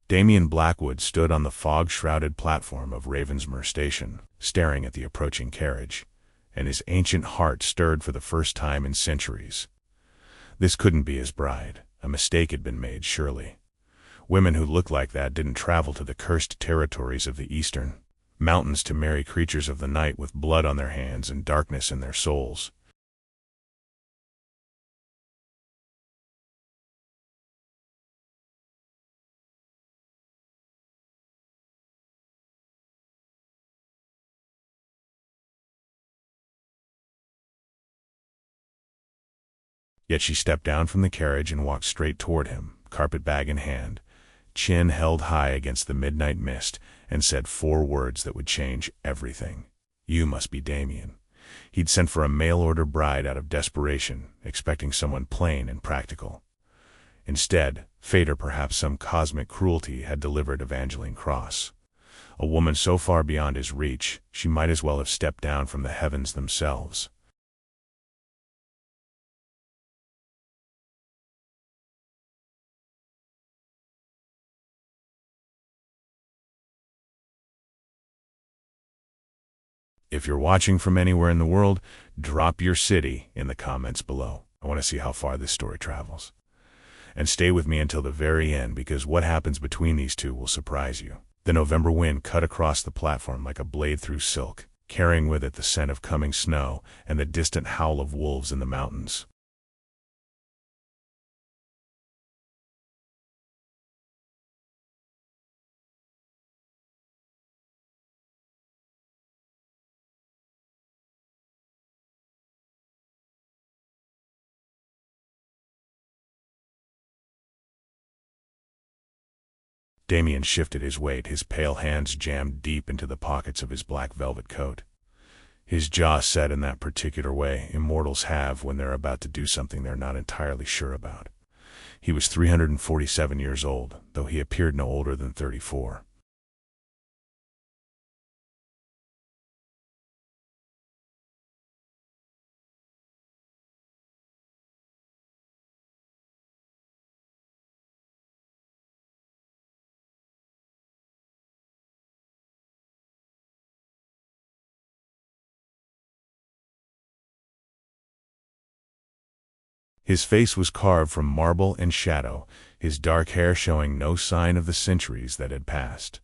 Damien Blackwood stood on the fog-shrouded platform of Ravensmere Station, staring at the approaching carriage, and his ancient heart stirred for the first time in centuries. This couldn't be his bride. A mistake had been made, surely. Women who looked like that didn't travel to the cursed territories of the Eastern Mountains to marry creatures of the night with blood on their hands and darkness in their souls. Yet she stepped down from the carriage and walked straight toward him, carpet-bag in hand, chin held high against the midnight mist, and said 4 words that would change everything. "You must be Damien." He'd sent for a mail-order bride out of desperation, expecting someone plain and practical. Instead, fate or perhaps some cosmic cruelty had delivered Evangeline Cross. A woman so far beyond his reach, she might as well have stepped down from the heavens themselves. If you're watching from anywhere in the world, drop your city in the comments below. I want to see how far this story travels. And stay with me until the very end, because what happens between these two will surprise you. The November wind cut across the platform like a blade through silk, carrying with it the scent of coming snow and the distant howl of wolves in the mountains. Damien shifted his weight, his pale hands jammed deep into the pockets of his black velvet coat. His jaw set in that particular way immortals have when they're about to do something they're not entirely sure about. He was 347 years old, though he appeared no older than 34. His face was carved from marble and shadow, his dark hair showing no sign of the centuries that had passed.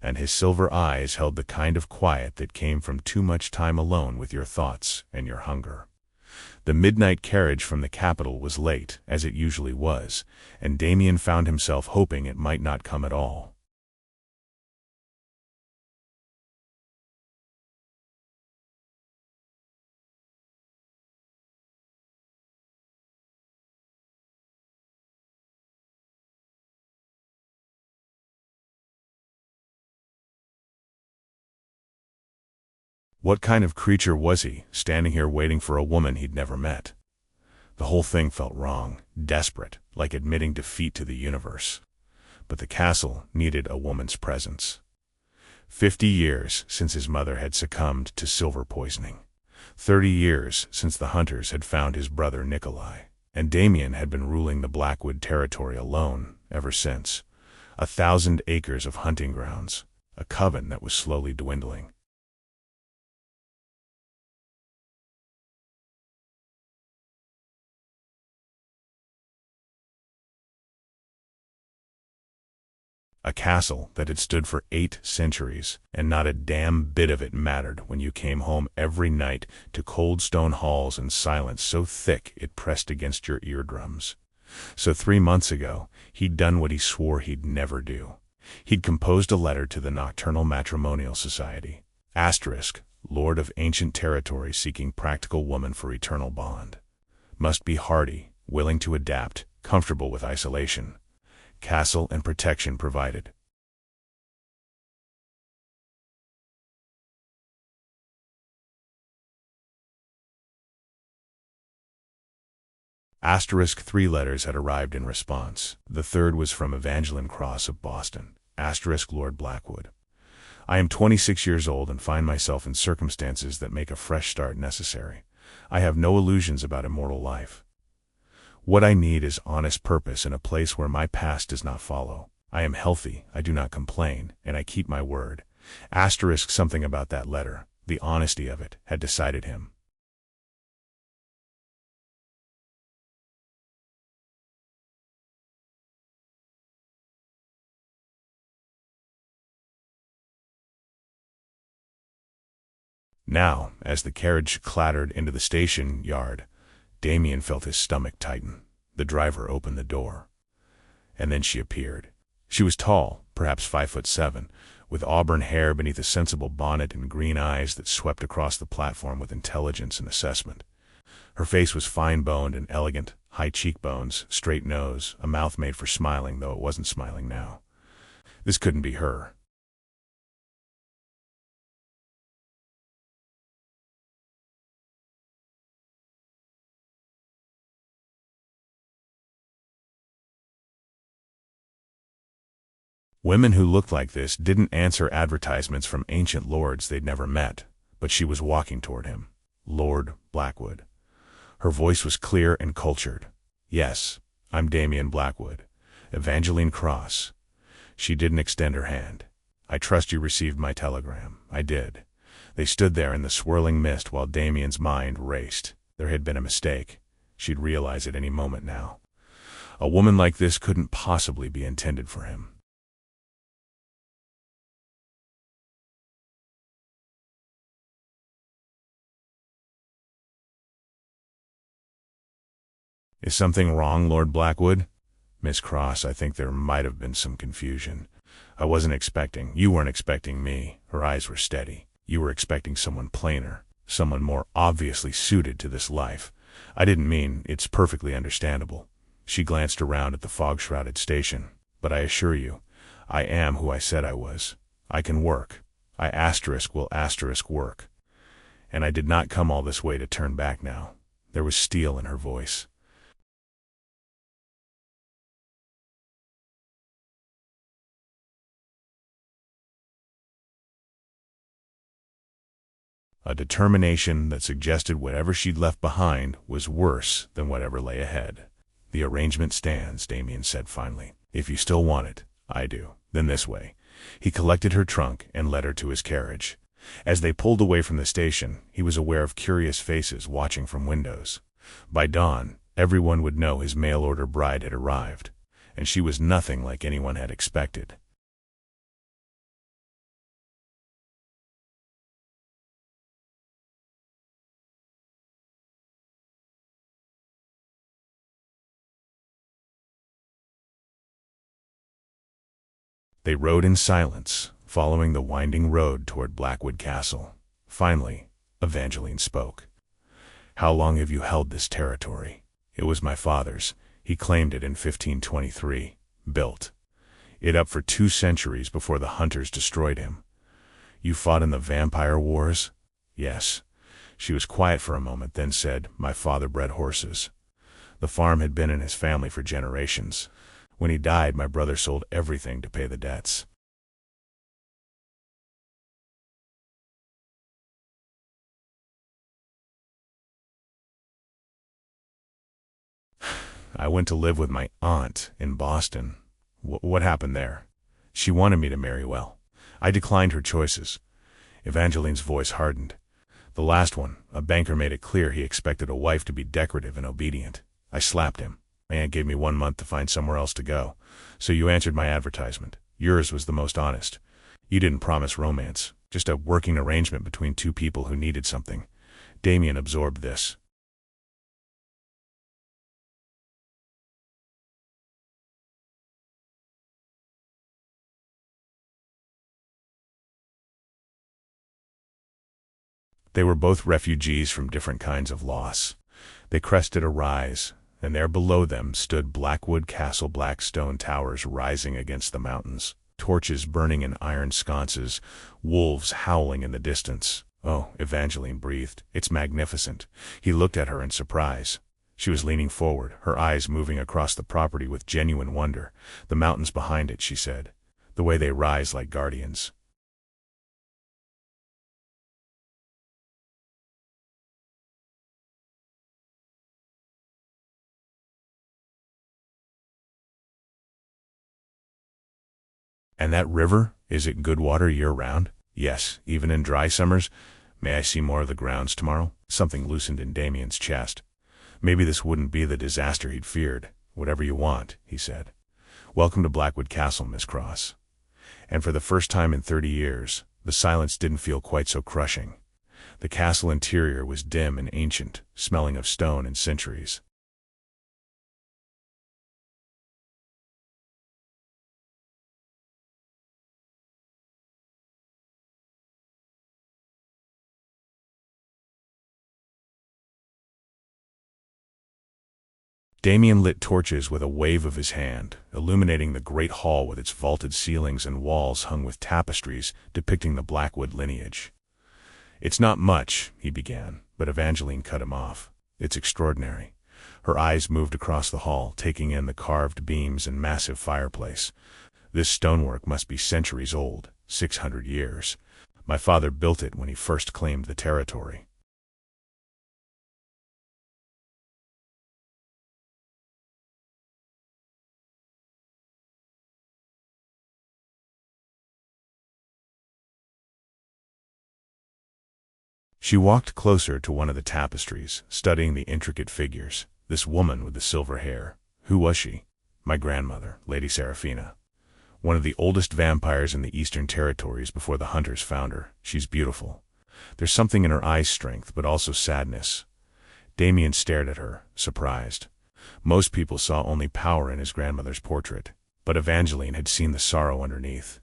And his silver eyes held the kind of quiet that came from too much time alone with your thoughts and your hunger. The midnight carriage from the capital was late, as it usually was, and Damien found himself hoping it might not come at all. What kind of creature was he, standing here waiting for a woman he'd never met? The whole thing felt wrong, desperate, like admitting defeat to the universe. But the castle needed a woman's presence. 50 years since his mother had succumbed to silver poisoning. 30 years since the hunters had found his brother Nikolai. And Damien had been ruling the Blackwood territory alone ever since. 1,000 acres of hunting grounds, a coven that was slowly dwindling. A castle that had stood for 8 centuries, and not a damn bit of it mattered when you came home every night to cold stone halls and silence so thick it pressed against your eardrums. So 3 months ago, he'd done what he swore he'd never do. He'd composed a letter to the Nocturnal Matrimonial Society. Asterisk, Lord of ancient territory seeking practical woman for eternal bond. Must be hardy, willing to adapt, comfortable with isolation. Castle and protection provided. Asterisk 3 letters had arrived in response. The third was from Evangeline Cross of Boston. Asterisk Lord Blackwood. I am 26 years old and find myself in circumstances that make a fresh start necessary. I have no illusions about immortal life. What I need is honest purpose in a place where my past does not follow. I am healthy, I do not complain, and I keep my word. Asterisk something about that letter, the honesty of it, had decided him. Now, as the carriage clattered into the station yard, Damien felt his stomach tighten. The driver opened the door. And then she appeared. She was tall, perhaps 5'7", with auburn hair beneath a sensible bonnet and green eyes that swept across the platform with intelligence and assessment. Her face was fine-boned and elegant, high cheekbones, straight nose, a mouth made for smiling, though it wasn't smiling now. This couldn't be her. Women who looked like this didn't answer advertisements from ancient lords they'd never met, but she was walking toward him. Lord Blackwood. Her voice was clear and cultured. Yes, I'm Damien Blackwood. Evangeline Cross. She didn't extend her hand. I trust you received my telegram. I did. They stood there in the swirling mist while Damien's mind raced. There had been a mistake. She'd realize it any moment now. A woman like this couldn't possibly be intended for him. Is something wrong, Lord Blackwood? Miss Cross, I think there might have been some confusion. I wasn't expecting. You weren't expecting me. Her eyes were steady. You were expecting someone plainer, someone more obviously suited to this life. I didn't mean, it's perfectly understandable. She glanced around at the fog-shrouded station. But I assure you, I am who I said I was. I can work. I will work. And I did not come all this way to turn back now. There was steel in her voice. A determination that suggested whatever she'd left behind was worse than whatever lay ahead. The arrangement stands, Damien said finally. If you still want it, I do. Then this way. He collected her trunk and led her to his carriage. As they pulled away from the station, he was aware of curious faces watching from windows. By dawn, everyone would know his mail-order bride had arrived, and she was nothing like anyone had expected. They rode in silence, following the winding road toward Blackwood Castle. Finally, Evangeline spoke. How long have you held this territory? It was my father's. He claimed it in 1523. Built it up for 2 centuries before the hunters destroyed him. You fought in the vampire wars? Yes. She was quiet for a moment, then said, my father bred horses. The farm had been in his family for generations. When he died, my brother sold everything to pay the debts. I went to live with my aunt in Boston. What happened there? She wanted me to marry well. I declined her choices. Evangeline's voice hardened. The last one, a banker, made it clear he expected a wife to be decorative and obedient. I slapped him. My aunt gave me 1 month to find somewhere else to go. So you answered my advertisement. Yours was the most honest. You didn't promise romance, just a working arrangement between 2 people who needed something. Damien absorbed this. They were both refugees from different kinds of loss. They crested a rise, and there below them stood Blackwood Castle, black stone towers rising against the mountains, torches burning in iron sconces, wolves howling in the distance. Oh, Evangeline breathed. It's magnificent. He looked at her in surprise. She was leaning forward, her eyes moving across the property with genuine wonder. The mountains behind it, she said. The way they rise like guardians. And that river, is it good water year-round? Yes, even in dry summers. May I see more of the grounds tomorrow? Something loosened in Damien's chest. Maybe this wouldn't be the disaster he'd feared. Whatever you want, he said. Welcome to Blackwood Castle, Miss Cross. And for the first time in 30 years, the silence didn't feel quite so crushing. The castle interior was dim and ancient, smelling of stone and centuries. Damien lit torches with a wave of his hand, illuminating the great hall with its vaulted ceilings and walls hung with tapestries depicting the Blackwood lineage. It's not much, he began, but Evangeline cut him off. It's extraordinary. Her eyes moved across the hall, taking in the carved beams and massive fireplace. This stonework must be centuries old, 600 years. My father built it when he first claimed the territory. She walked closer to one of the tapestries, studying the intricate figures. This woman with the silver hair. Who was she? My grandmother, Lady Seraphina. One of the oldest vampires in the Eastern Territories before the hunters found her. She's beautiful. There's something in her eyes, strength, but also sadness. Damien stared at her, surprised. Most people saw only power in his grandmother's portrait, but Evangeline had seen the sorrow underneath.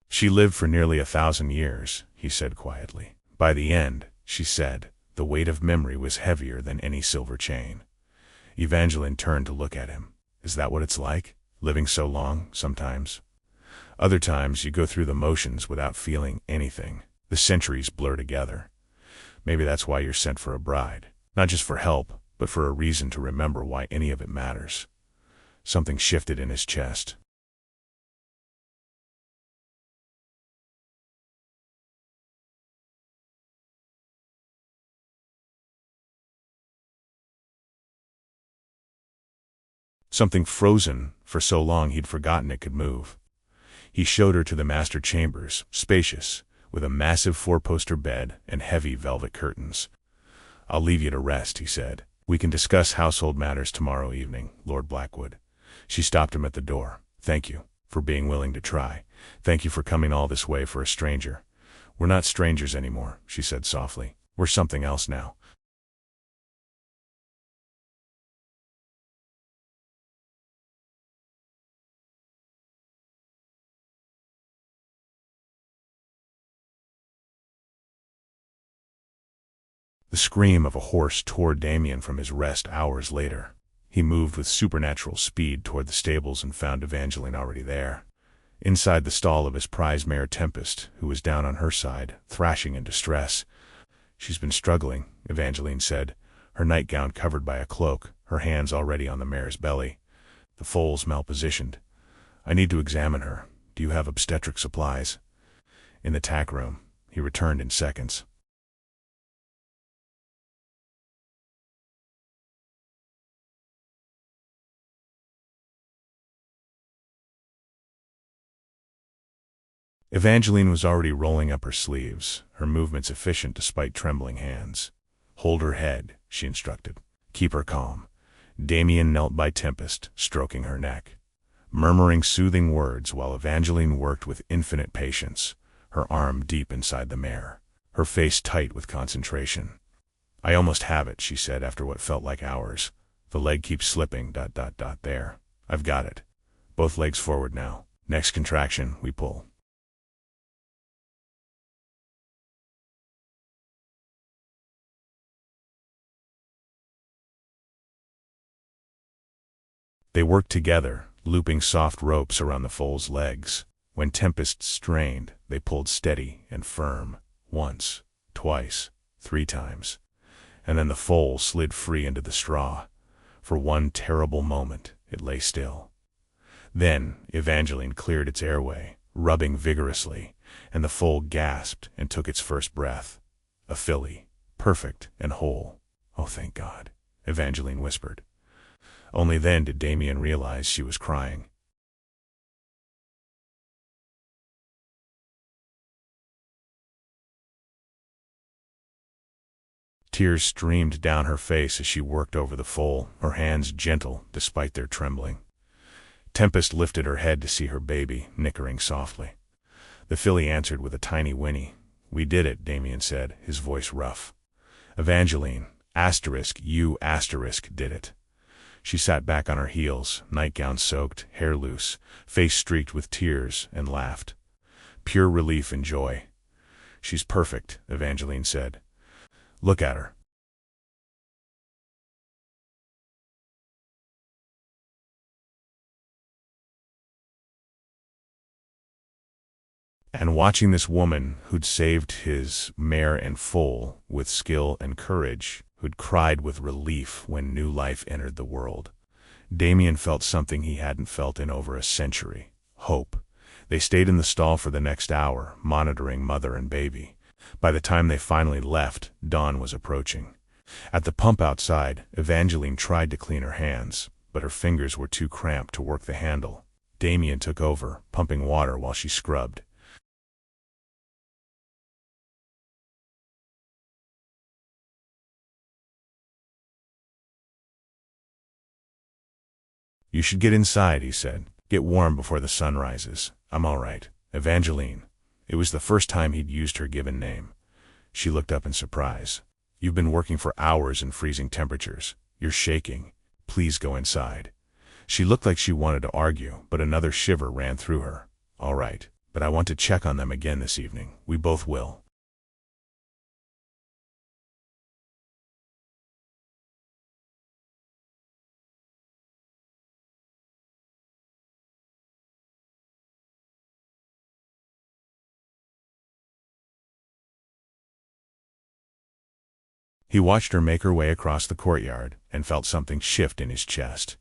She lived for nearly 1,000 years, he said quietly. By the end, she said, the weight of memory was heavier than any silver chain. Evangeline turned to look at him. Is that what it's like? Living so long, sometimes? Other times you go through the motions without feeling anything. The centuries blur together. Maybe that's why you're sent for a bride. Not just for help, but for a reason to remember why any of it matters. Something shifted in his chest. Something frozen, for so long he'd forgotten it could move. He showed her to the master chambers, spacious, with a massive four-poster bed and heavy velvet curtains. I'll leave you to rest, he said. We can discuss household matters tomorrow evening, Lord Blackwood. She stopped him at the door. Thank you, for being willing to try. Thank you for coming all this way for a stranger. We're not strangers anymore, she said softly. We're something else now. The scream of a horse tore Damien from his rest hours later. He moved with supernatural speed toward the stables and found Evangeline already there. Inside the stall of his prize mare Tempest, who was down on her side, thrashing in distress. She's been struggling, Evangeline said, her nightgown covered by a cloak, her hands already on the mare's belly. The foal's malpositioned. I need to examine her. Do you have obstetric supplies? In the tack room. He returned in seconds. Evangeline was already rolling up her sleeves, her movements efficient despite trembling hands. Hold her head, she instructed. Keep her calm. Damien knelt by Tempest, stroking her neck, murmuring soothing words while Evangeline worked with infinite patience, her arm deep inside the mare, her face tight with concentration. I almost have it, she said after what felt like hours. The leg keeps slipping, ... There. I've got it. Both legs forward now. Next contraction, we pull. They worked together, looping soft ropes around the foal's legs. When Tempest strained, they pulled steady and firm. Once, twice, 3 times. And then the foal slid free into the straw. For one terrible moment, it lay still. Then, Evangeline cleared its airway, rubbing vigorously, and the foal gasped and took its first breath. A filly, perfect and whole. "Oh, thank God," Evangeline whispered. Only then did Damien realize she was crying. Tears streamed down her face as she worked over the foal, her hands gentle despite their trembling. Tempest lifted her head to see her baby, nickering softly. The filly answered with a tiny whinny. "We did it," Damien said, his voice rough. "Evangeline, you did it." She sat back on her heels, nightgown soaked, hair loose, face streaked with tears, and laughed. Pure relief and joy. "She's perfect," Evangeline said. "Look at her." And watching this woman who'd saved his mare and foal with skill and courage, who'd cried with relief when new life entered the world, Damien felt something he hadn't felt in over a century: hope. They stayed in the stall for the next hour, monitoring mother and baby. By the time they finally left, dawn was approaching. At the pump outside, Evangeline tried to clean her hands, but her fingers were too cramped to work the handle. Damien took over, pumping water while she scrubbed. "You should get inside," he said. "Get warm before the sun rises." "I'm all right, Evangeline." It was the first time he'd used her given name. She looked up in surprise. "You've been working for hours in freezing temperatures. You're shaking. Please go inside." She looked like she wanted to argue, but another shiver ran through her. "All right, but I want to check on them again this evening. We both will." He watched her make her way across the courtyard and felt something shift in his chest.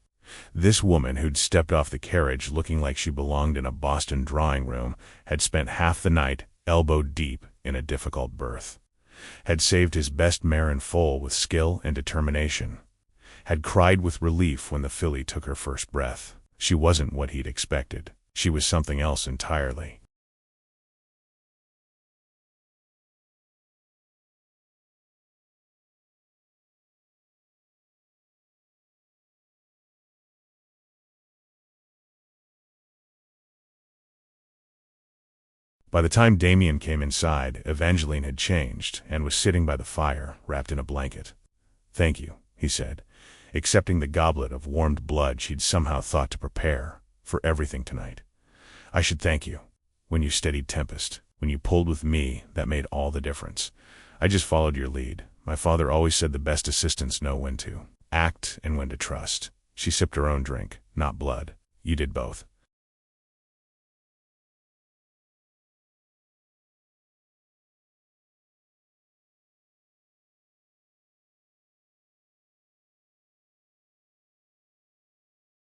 This woman who'd stepped off the carriage looking like she belonged in a Boston drawing room had spent half the night elbow deep in a difficult berth. Had saved his best mare and foal with skill and determination. Had cried with relief when the filly took her first breath. She wasn't what he'd expected. She was something else entirely. By the time Damien came inside, Evangeline had changed and was sitting by the fire, wrapped in a blanket. "Thank you," he said, accepting the goblet of warmed blood she'd somehow thought to prepare, "for everything tonight. I should thank you. When you steadied Tempest, when you pulled with me, that made all the difference. I just followed your lead. My father always said the best assistants know when to act and when to trust." She sipped her own drink, not blood. "You did both."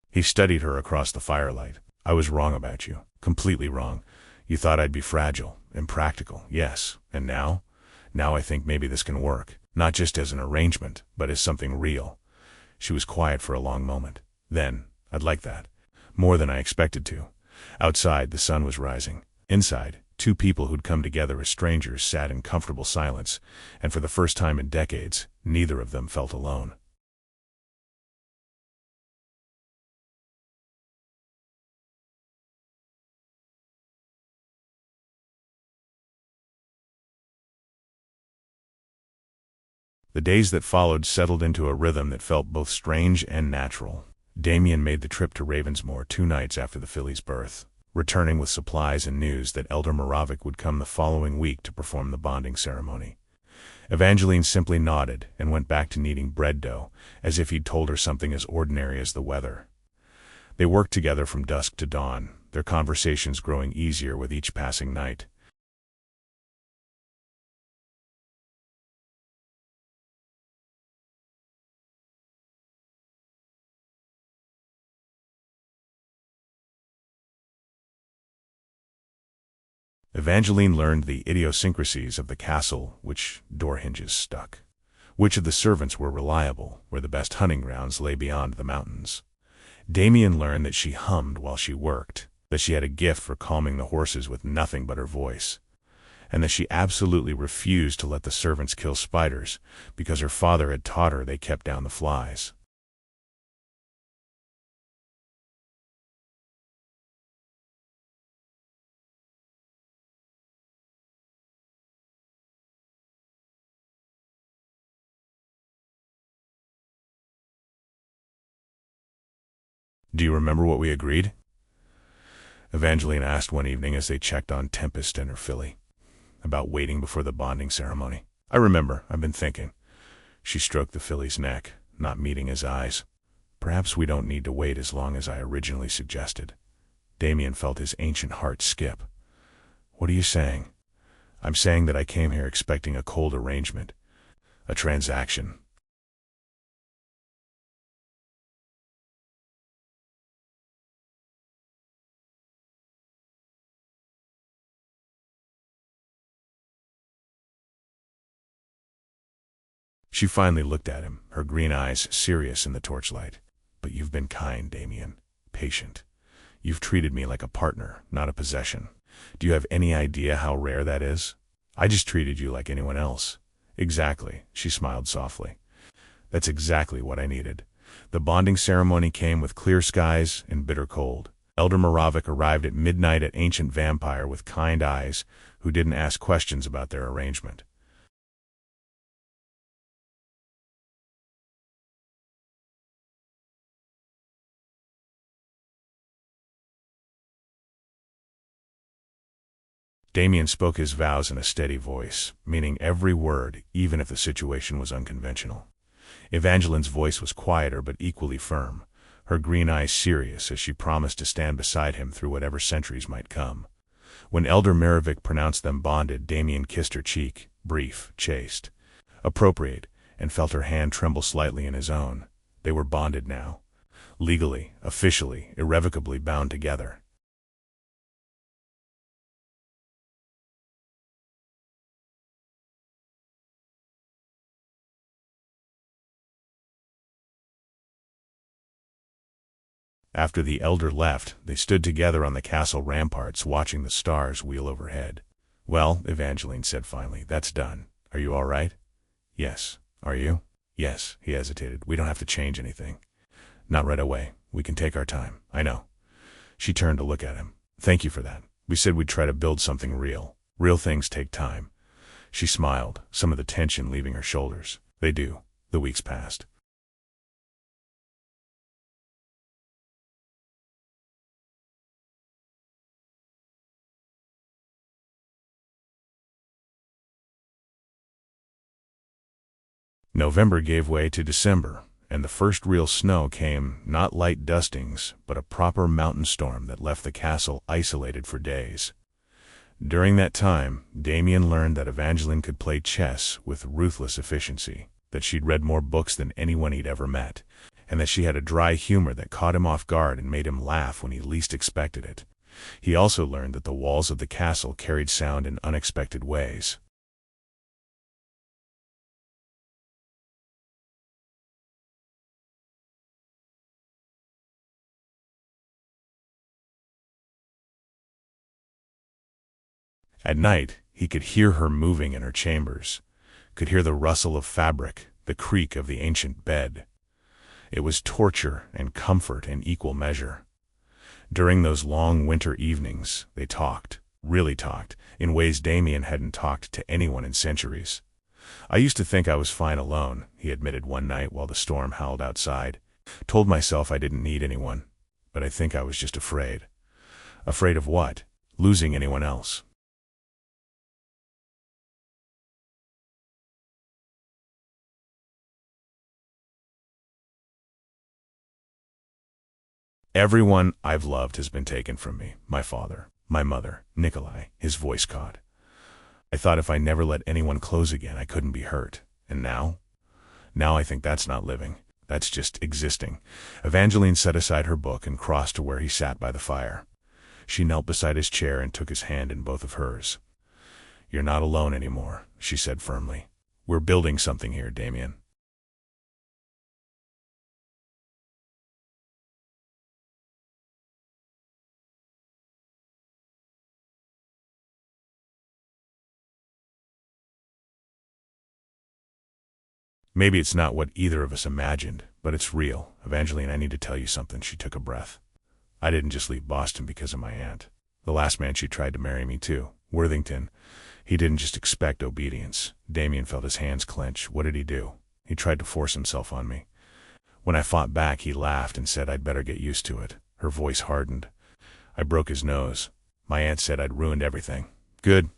He studied her across the firelight. "I was wrong about you. Completely wrong. You thought I'd be fragile, impractical, yes. And now? Now I think maybe this can work. Not just as an arrangement, but as something real." She was quiet for a long moment. Then, "I'd like that. More than I expected to." Outside, the sun was rising. Inside, two people who'd come together as strangers sat in comfortable silence, and for the first time in decades, neither of them felt alone. The days that followed settled into a rhythm that felt both strange and natural. Damien made the trip to Ravensmoor 2 nights after the filly's birth, returning with supplies and news that Elder Moravik would come the following week to perform the bonding ceremony. Evangeline simply nodded and went back to kneading bread dough, as if he'd told her something as ordinary as the weather. They worked together from dusk to dawn, their conversations growing easier with each passing night. Evangeline learned the idiosyncrasies of the castle, which door hinges stuck, which of the servants were reliable, where the best hunting grounds lay beyond the mountains. Damien learned that she hummed while she worked, that she had a gift for calming the horses with nothing but her voice, and that she absolutely refused to let the servants kill spiders, because her father had taught her they kept down the flies. "Do you remember what we agreed?" Evangeline asked one evening as they checked on Tempest and her filly. "About waiting before the bonding ceremony." "I remember. I've been thinking." She stroked the filly's neck, not meeting his eyes. "Perhaps we don't need to wait as long as I originally suggested." Damien felt his ancient heart skip. "What are you saying?" "I'm saying that I came here expecting a cold arrangement. A transaction." She finally looked at him, her green eyes serious in the torchlight. "But you've been kind, Damien. Patient. You've treated me like a partner, not a possession. Do you have any idea how rare that is? I just treated you like anyone else." "Exactly," she smiled softly. "That's exactly what I needed." The bonding ceremony came with clear skies and bitter cold. Elder Moravik arrived at midnight at Ancient Vampire with kind eyes, who didn't ask questions about their arrangement. Damien spoke his vows in a steady voice, meaning every word, even if the situation was unconventional. Evangeline's voice was quieter but equally firm, her green eyes serious as she promised to stand beside him through whatever centuries might come. When Elder Moravik pronounced them bonded, Damien kissed her cheek, brief, chaste, appropriate, and felt her hand tremble slightly in his own. They were bonded now. Legally, officially, irrevocably bound together. After the elder left, they stood together on the castle ramparts watching the stars wheel overhead. "Well," Evangeline said finally, "that's done. Are you all right?" "Yes. Are you?" "Yes." He hesitated. "We don't have to change anything." "Not right away. We can take our time." "I know." She turned to look at him. "Thank you for that. We said we'd try to build something real. Real things take time." She smiled, some of the tension leaving her shoulders. "They do." The weeks passed. November gave way to December, and the first real snow came, not light dustings, but a proper mountain storm that left the castle isolated for days. During that time, Damien learned that Evangeline could play chess with ruthless efficiency, that she'd read more books than anyone he'd ever met, and that she had a dry humor that caught him off guard and made him laugh when he least expected it. He also learned that the walls of the castle carried sound in unexpected ways. At night, he could hear her moving in her chambers, could hear the rustle of fabric, the creak of the ancient bed. It was torture and comfort in equal measure. During those long winter evenings, they talked, really talked, in ways Damien hadn't talked to anyone in centuries. "I used to think I was fine alone," he admitted one night while the storm howled outside. "Told myself I didn't need anyone, but I think I was just afraid." "Afraid of what?" "Losing anyone else." "Everyone I've loved has been taken from me. My father, my mother, Nikolai." His voice caught. "I thought if I never let anyone close again, I couldn't be hurt. And now? Now I think that's not living. That's just existing." Evangeline set aside her book and crossed to where he sat by the fire. She knelt beside his chair and took his hand in both of hers. "You're not alone anymore," she said firmly. "We're building something here, Damien." "Maybe it's not what either of us imagined, but it's real. Evangeline, I need to tell you something." She took a breath. "I didn't just leave Boston because of my aunt. The last man she tried to marry me to, Worthington, he didn't just expect obedience." Damien felt his hands clench. "What did he do?" "He tried to force himself on me. When I fought back, he laughed and said I'd better get used to it." Her voice hardened. "I broke his nose. My aunt said I'd ruined everything." "Good."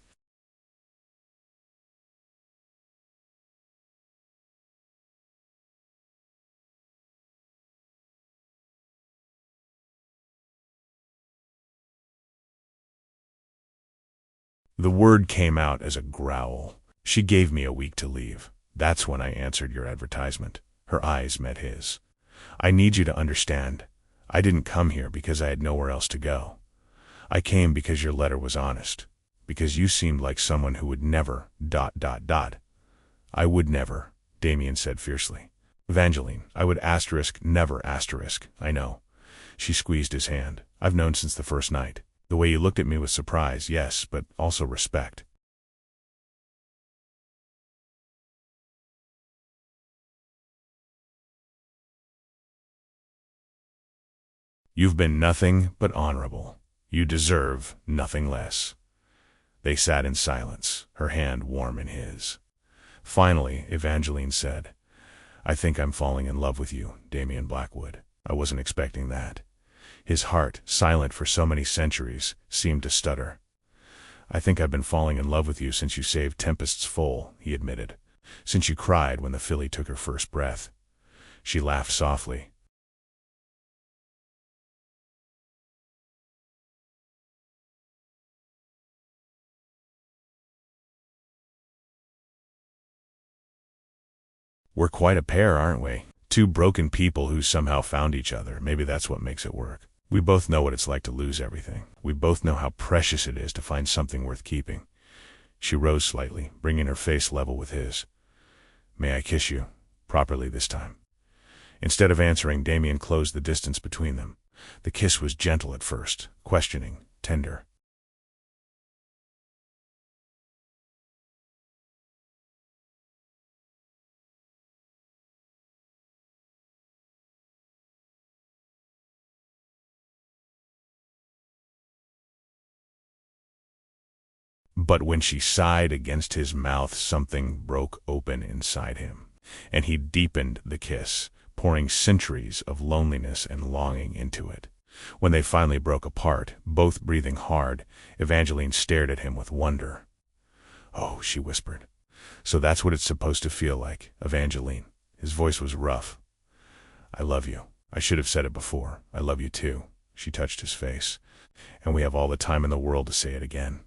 The word came out as a growl. "She gave me a week to leave. That's when I answered your advertisement." Her eyes met his. "I need you to understand. I didn't come here because I had nowhere else to go. I came because your letter was honest. Because you seemed like someone who would never, ... "I would never," Damien said fiercely. "Evangeline, I would never asterisk. I know." She squeezed his hand. "I've known since the first night. The way you looked at me was surprise, yes, but also respect." "You've been nothing but honorable. You deserve nothing less." They sat in silence, her hand warm in his. Finally, Evangeline said, "I think I'm falling in love with you, Damien Blackwood." I wasn't expecting that. His heart, silent for so many centuries, seemed to stutter. "I think I've been falling in love with you since you saved Tempest's foal," he admitted. "Since you cried when the filly took her first breath." She laughed softly. "We're quite a pair, aren't we? Two broken people who somehow found each other. Maybe that's what makes it work. We both know what it's like to lose everything. We both know how precious it is to find something worth keeping." She rose slightly, bringing her face level with his. "May I kiss you? Properly this time." Instead of answering, Damien closed the distance between them. The kiss was gentle at first, questioning, tender. But when she sighed against his mouth, something broke open inside him, and he deepened the kiss, pouring centuries of loneliness and longing into it. When they finally broke apart, both breathing hard, Evangeline stared at him with wonder. "Oh," she whispered. "So that's what it's supposed to feel like, Evangeline." His voice was rough. "I love you. I should have said it before. I love you too." She touched his face. "And we have all the time in the world to say it again."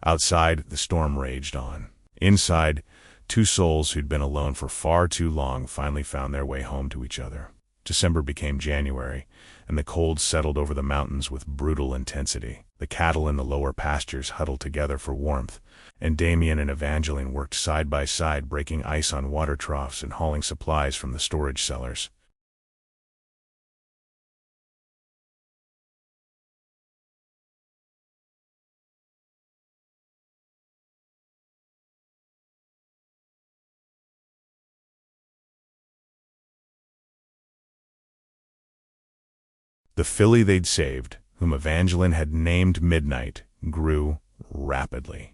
Outside, the storm raged on. Inside, two souls who'd been alone for far too long finally found their way home to each other. December became January, and the cold settled over the mountains with brutal intensity. The cattle in the lower pastures huddled together for warmth, and Damien and Evangeline worked side by side, breaking ice on water troughs and hauling supplies from the storage cellars. The filly they'd saved, whom Evangeline had named Midnight, grew rapidly,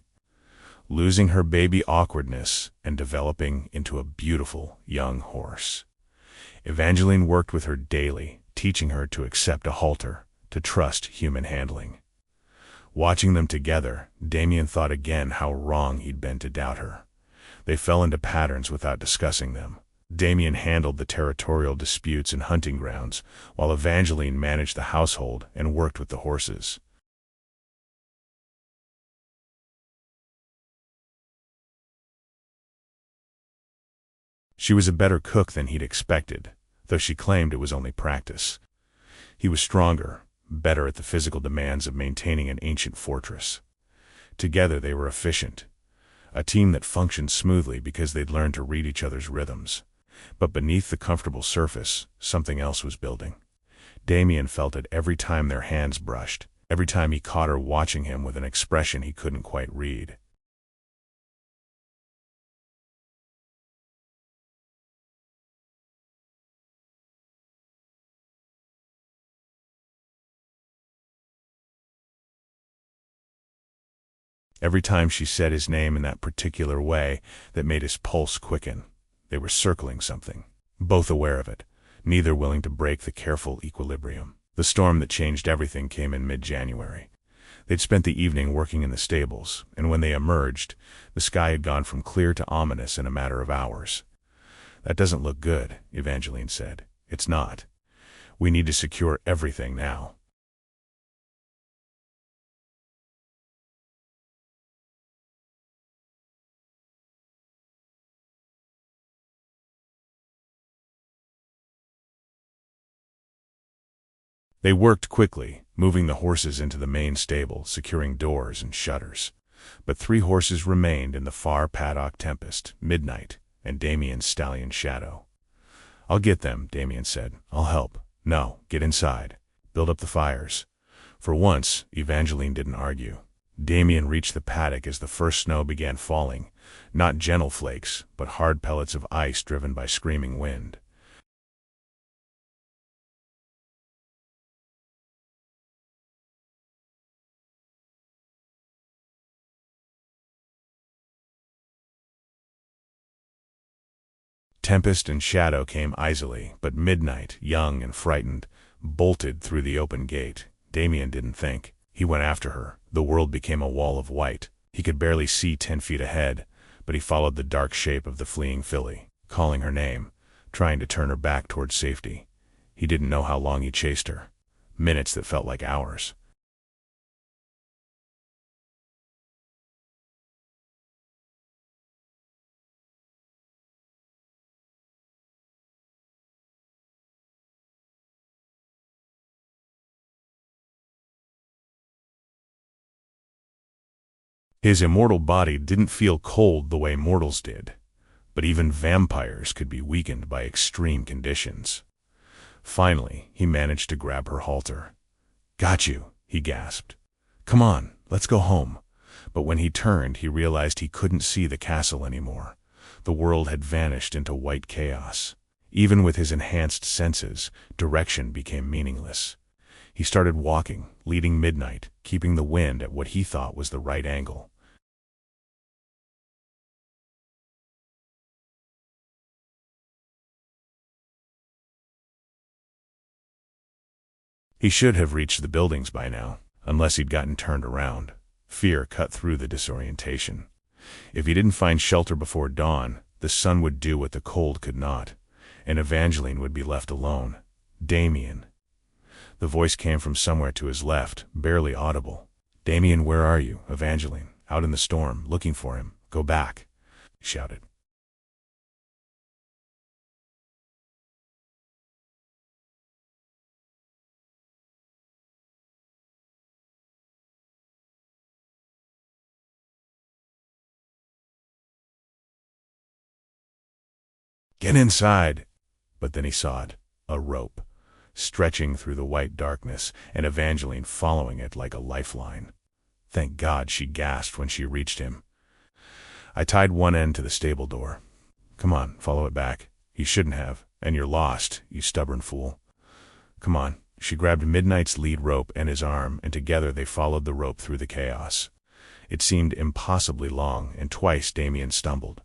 losing her baby awkwardness and developing into a beautiful young horse. Evangeline worked with her daily, teaching her to accept a halter, to trust human handling. Watching them together, Damien thought again how wrong he'd been to doubt her. They fell into patterns without discussing them. Damien handled the territorial disputes and hunting grounds, while Evangeline managed the household and worked with the horses. She was a better cook than he'd expected, though she claimed it was only practice. He was stronger, better at the physical demands of maintaining an ancient fortress. Together they were efficient, a team that functioned smoothly because they'd learned to read each other's rhythms. But beneath the comfortable surface, something else was building. Damien felt it every time their hands brushed, every time he caught her watching him with an expression he couldn't quite read. Every time she said his name in that particular way that made his pulse quicken. They were circling something, both aware of it, neither willing to break the careful equilibrium. The storm that changed everything came in mid-January. They'd spent the evening working in the stables, and when they emerged, the sky had gone from clear to ominous in a matter of hours. "That doesn't look good," Evangeline said. "It's not. We need to secure everything now." They worked quickly, moving the horses into the main stable, securing doors and shutters. But 3 horses remained in the far paddock: Tempest, Midnight, and Damien's stallion Shadow. "I'll get them," Damien said. "I'll help." "No, get inside. Build up the fires." For once, Evangeline didn't argue. Damien reached the paddock as the first snow began falling, not gentle flakes, but hard pellets of ice driven by screaming wind. Tempest and Shadow came easily, but Midnight, young and frightened, bolted through the open gate. Damien didn't think. He went after her. The world became a wall of white. He could barely see 10 feet ahead, but he followed the dark shape of the fleeing filly, calling her name, trying to turn her back toward safety. He didn't know how long he chased her. Minutes that felt like hours. His immortal body didn't feel cold the way mortals did, but even vampires could be weakened by extreme conditions. Finally, he managed to grab her halter. "Got you," he gasped. "Come on, let's go home." But when he turned, he realized he couldn't see the castle anymore. The world had vanished into white chaos. Even with his enhanced senses, direction became meaningless. He started walking, leading Midnight, keeping the wind at what he thought was the right angle. He should have reached the buildings by now, unless he'd gotten turned around. Fear cut through the disorientation. If he didn't find shelter before dawn, the sun would do what the cold could not, and Evangeline would be left alone. "Damien." The voice came from somewhere to his left, barely audible. "Damien, where are you?" "Evangeline, out in the storm, looking for him. Go back," he shouted. "Get inside." But then he saw it, a rope, stretching through the white darkness, and Evangeline following it like a lifeline. "Thank God," she gasped when she reached him. "I tied one end to the stable door. Come on, follow it back." "He shouldn't have, and you're lost, you stubborn fool." "Come on." She grabbed Midnight's lead rope and his arm, and together they followed the rope through the chaos. It seemed impossibly long, and twice Damien stumbled.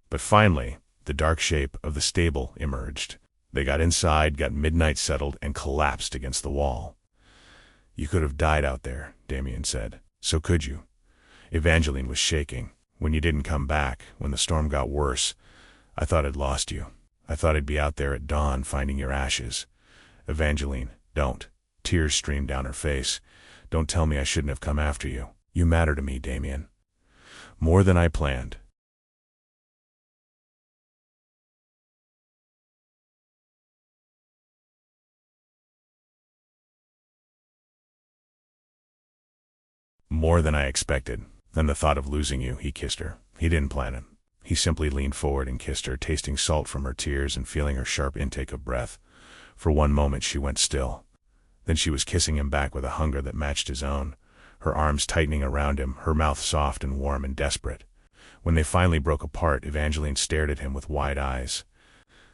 But finally, the dark shape of the stable emerged. They got inside, got Midnight settled, and collapsed against the wall. "You could have died out there," Damien said. "So could you." Evangeline was shaking. "When you didn't come back, when the storm got worse, I thought I'd lost you. I thought I'd be out there at dawn finding your ashes. Evangeline, don't. Tears streamed down her face. Don't tell me I shouldn't have come after you. You matter to me, Damien. More than I planned. More than I expected. Then the thought of losing you, he kissed her. He didn't plan it. He simply leaned forward and kissed her, tasting salt from her tears and feeling her sharp intake of breath. For one moment she went still. Then she was kissing him back with a hunger that matched his own, her arms tightening around him, her mouth soft and warm and desperate. When they finally broke apart, Evangeline stared at him with wide eyes.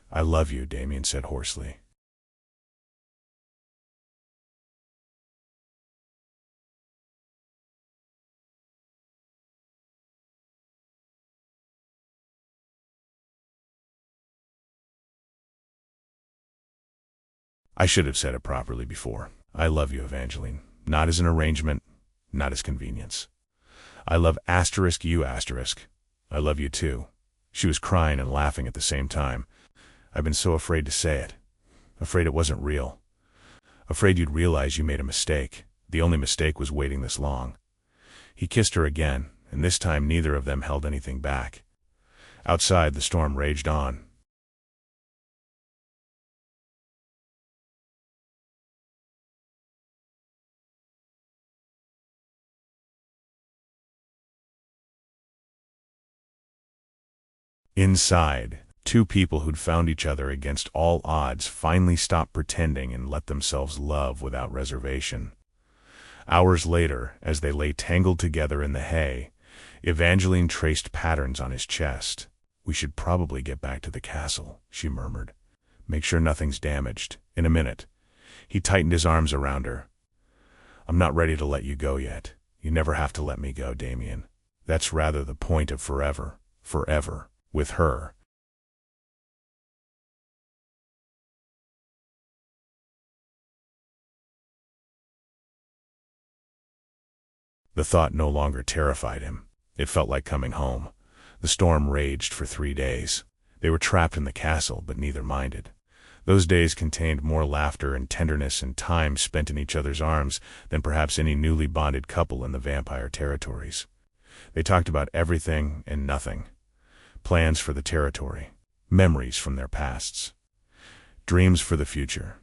I love you, Damien said hoarsely. I should have said it properly before. I love you, Evangeline. Not as an arrangement, not as convenience. I love you I love you too. She was crying and laughing at the same time. I've been so afraid to say it. Afraid it wasn't real. Afraid you'd realize you made a mistake. The only mistake was waiting this long. He kissed her again, and this time neither of them held anything back. Outside, the storm raged on. Inside, two people who'd found each other against all odds finally stopped pretending and let themselves love without reservation. Hours later, as they lay tangled together in the hay, Evangeline traced patterns on his chest. We should probably get back to the castle, she murmured. Make sure nothing's damaged. In a minute. He tightened his arms around her. I'm not ready to let you go yet. You never have to let me go, Damien. That's rather the point of forever. Forever. With her. The thought no longer terrified him. It felt like coming home. The storm raged for 3 days. They were trapped in the castle, but neither minded. Those days contained more laughter and tenderness and time spent in each other's arms than perhaps any newly bonded couple in the vampire territories. They talked about everything and nothing. Plans for the territory. Memories from their pasts. Dreams for the future.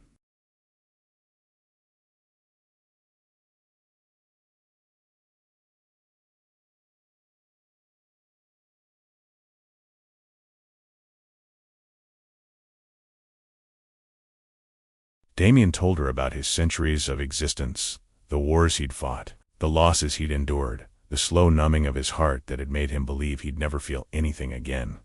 Damien told her about his centuries of existence, the wars he'd fought, the losses he'd endured, the slow numbing of his heart that had made him believe he'd never feel anything again.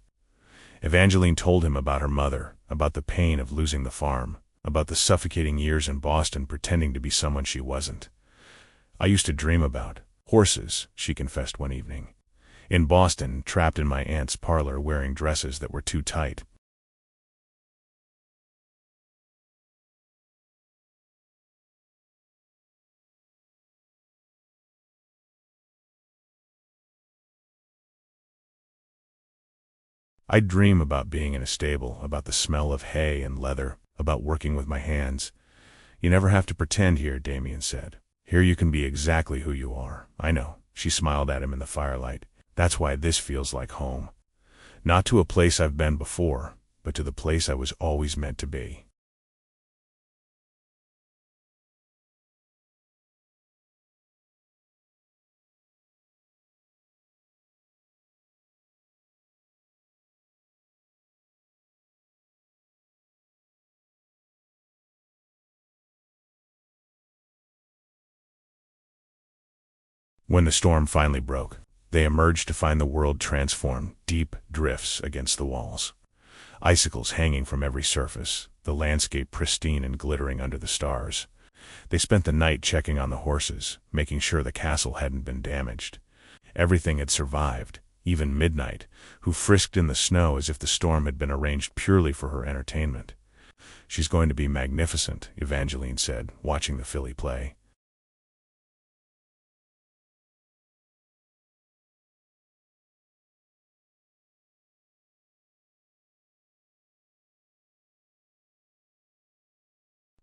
Evangeline told him about her mother, about the pain of losing the farm, about the suffocating years in Boston pretending to be someone she wasn't. I used to dream about horses, she confessed one evening. In Boston, trapped in my aunt's parlor wearing dresses that were too tight. I'd dream about being in a stable, about the smell of hay and leather, about working with my hands. You never have to pretend here, Damien said. Here you can be exactly who you are. I know. She smiled at him in the firelight. That's why this feels like home. Not to a place I've been before, but to the place I was always meant to be. When the storm finally broke, they emerged to find the world transformed, deep drifts against the walls. Icicles hanging from every surface, the landscape pristine and glittering under the stars. They spent the night checking on the horses, making sure the castle hadn't been damaged. Everything had survived, even Midnight, who frisked in the snow as if the storm had been arranged purely for her entertainment. She's going to be magnificent, Evangeline said, watching the filly play.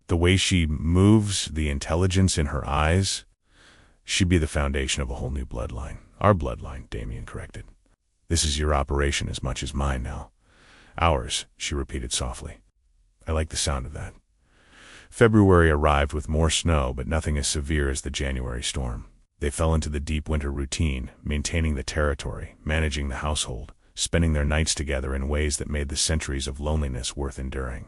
The way she moves, the intelligence in her eyes, she'd be the foundation of a whole new bloodline. Our bloodline, Damien corrected. This is your operation as much as mine now. Ours, she repeated softly. I like the sound of that. February arrived with more snow, but nothing as severe as the January storm. They fell into the deep winter routine, maintaining the territory, managing the household, spending their nights together in ways that made the centuries of loneliness worth enduring.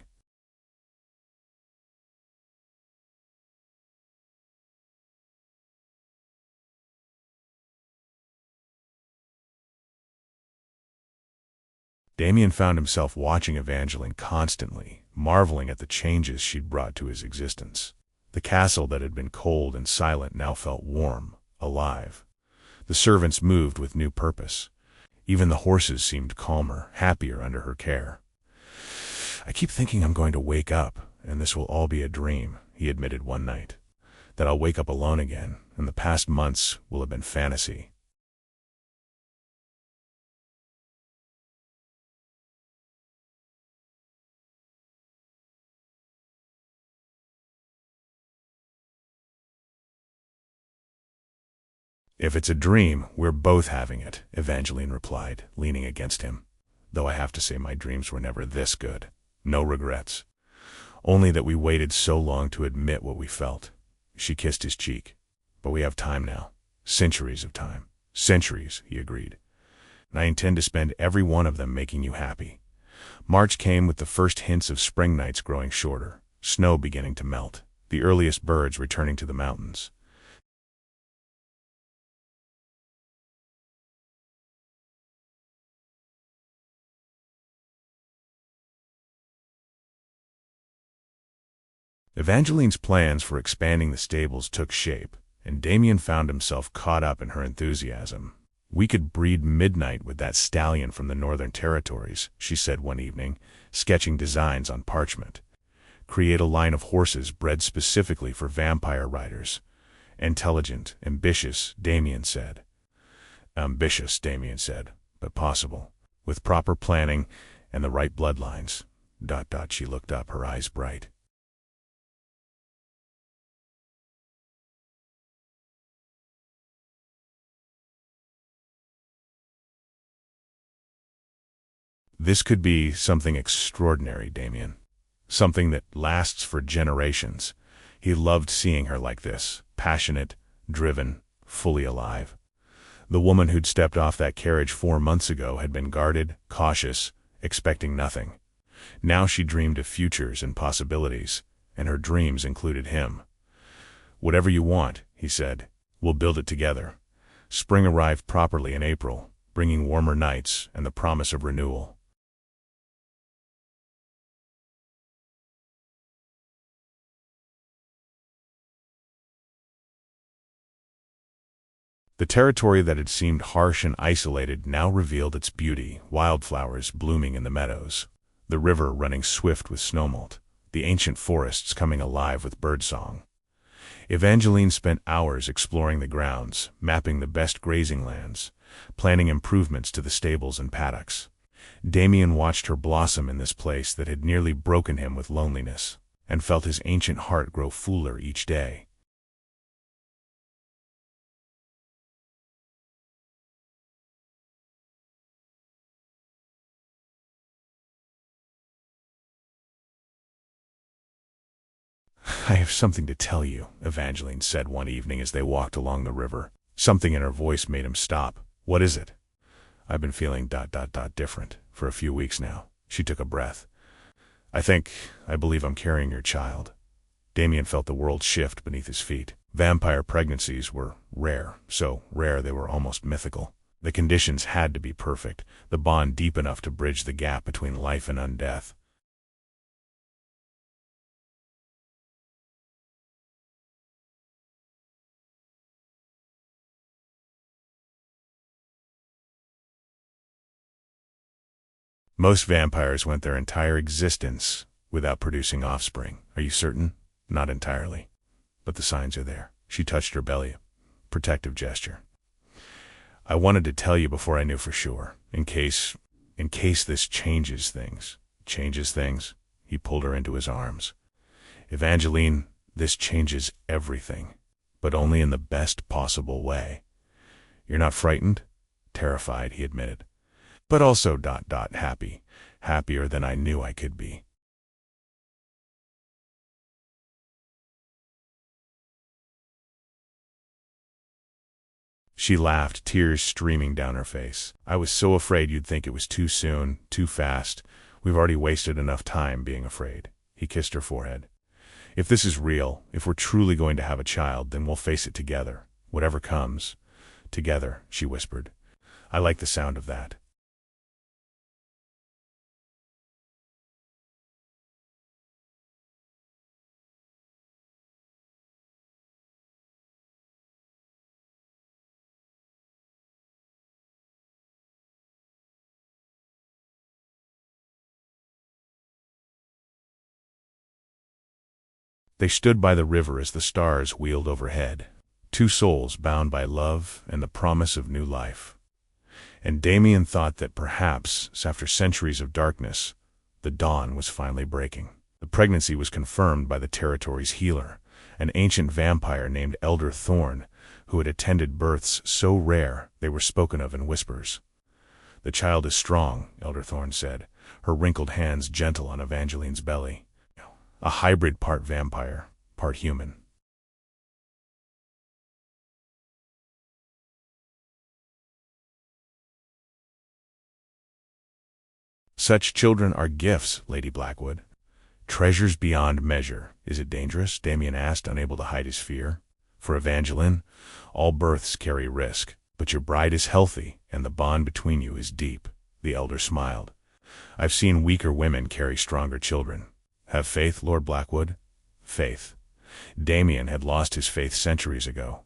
Damien found himself watching Evangeline constantly, marveling at the changes she'd brought to his existence. The castle that had been cold and silent now felt warm, alive. The servants moved with new purpose. Even the horses seemed calmer, happier under her care. I keep thinking I'm going to wake up, and this will all be a dream, he admitted one night. That I'll wake up alone again, and the past months will have been fantasy. If it's a dream, we're both having it, Evangeline replied, leaning against him. Though I have to say my dreams were never this good. No regrets. Only that we waited so long to admit what we felt. She kissed his cheek. But we have time now. Centuries of time. Centuries, he agreed. And I intend to spend every one of them making you happy. March came with the first hints of spring nights growing shorter, snow beginning to melt, the earliest birds returning to the mountains. Evangeline's plans for expanding the stables took shape, and Damien found himself caught up in her enthusiasm. We could breed Midnight with that stallion from the Northern Territories, she said one evening, sketching designs on parchment. Create a line of horses bred specifically for vampire riders. Intelligent, ambitious, Damien said. Ambitious, Damien said, but possible. With proper planning and the right bloodlines. She looked up, her eyes bright. This could be something extraordinary, Damien. Something that lasts for generations. He loved seeing her like this, passionate, driven, fully alive. The woman who'd stepped off that carriage 4 months ago had been guarded, cautious, expecting nothing. Now she dreamed of futures and possibilities, and her dreams included him. Whatever you want, he said, we'll build it together. Spring arrived properly in April, bringing warmer nights and the promise of renewal. The territory that had seemed harsh and isolated now revealed its beauty, wildflowers blooming in the meadows, the river running swift with snowmelt, the ancient forests coming alive with birdsong. Evangeline spent hours exploring the grounds, mapping the best grazing lands, planning improvements to the stables and paddocks. Damien watched her blossom in this place that had nearly broken him with loneliness, and felt his ancient heart grow fuller each day. I have something to tell you, Evangeline said one evening as they walked along the river. Something in her voice made him stop. What is it? I've been feeling different for a few weeks now. She took a breath. I believe I'm carrying your child. Damien felt the world shift beneath his feet. Vampire pregnancies were rare, so rare they were almost mythical. The conditions had to be perfect, the bond deep enough to bridge the gap between life and undeath. Most vampires went their entire existence without producing offspring. Are you certain? Not entirely. But the signs are there. She touched her belly. Protective gesture. I wanted to tell you before I knew for sure. In case this changes things. Changes things? He pulled her into his arms. Evangeline, this changes everything, but only in the best possible way. You're not frightened? Terrified, he admitted. But also happy. Happier than I knew I could be. She laughed, tears streaming down her face. I was so afraid you'd think it was too soon, too fast. We've already wasted enough time being afraid. He kissed her forehead. If this is real, if we're truly going to have a child, then we'll face it together. Whatever comes. Together, she whispered. I like the sound of that. They stood by the river as the stars wheeled overhead. Two souls bound by love and the promise of new life. And Damien thought that perhaps, after centuries of darkness, the dawn was finally breaking. The pregnancy was confirmed by the territory's healer, an ancient vampire named Elder Thorn, who had attended births so rare they were spoken of in whispers. The child is strong, Elder Thorn said, her wrinkled hands gentle on Evangeline's belly. A hybrid, part vampire, part human. Such children are gifts, Lady Blackwood. Treasures beyond measure. Is it dangerous? Damien asked, unable to hide his fear. For Evangeline, all births carry risk, but your bride is healthy, and the bond between you is deep. The elder smiled. I've seen weaker women carry stronger children. Have faith, Lord Blackwood. Faith. Damien had lost his faith centuries ago.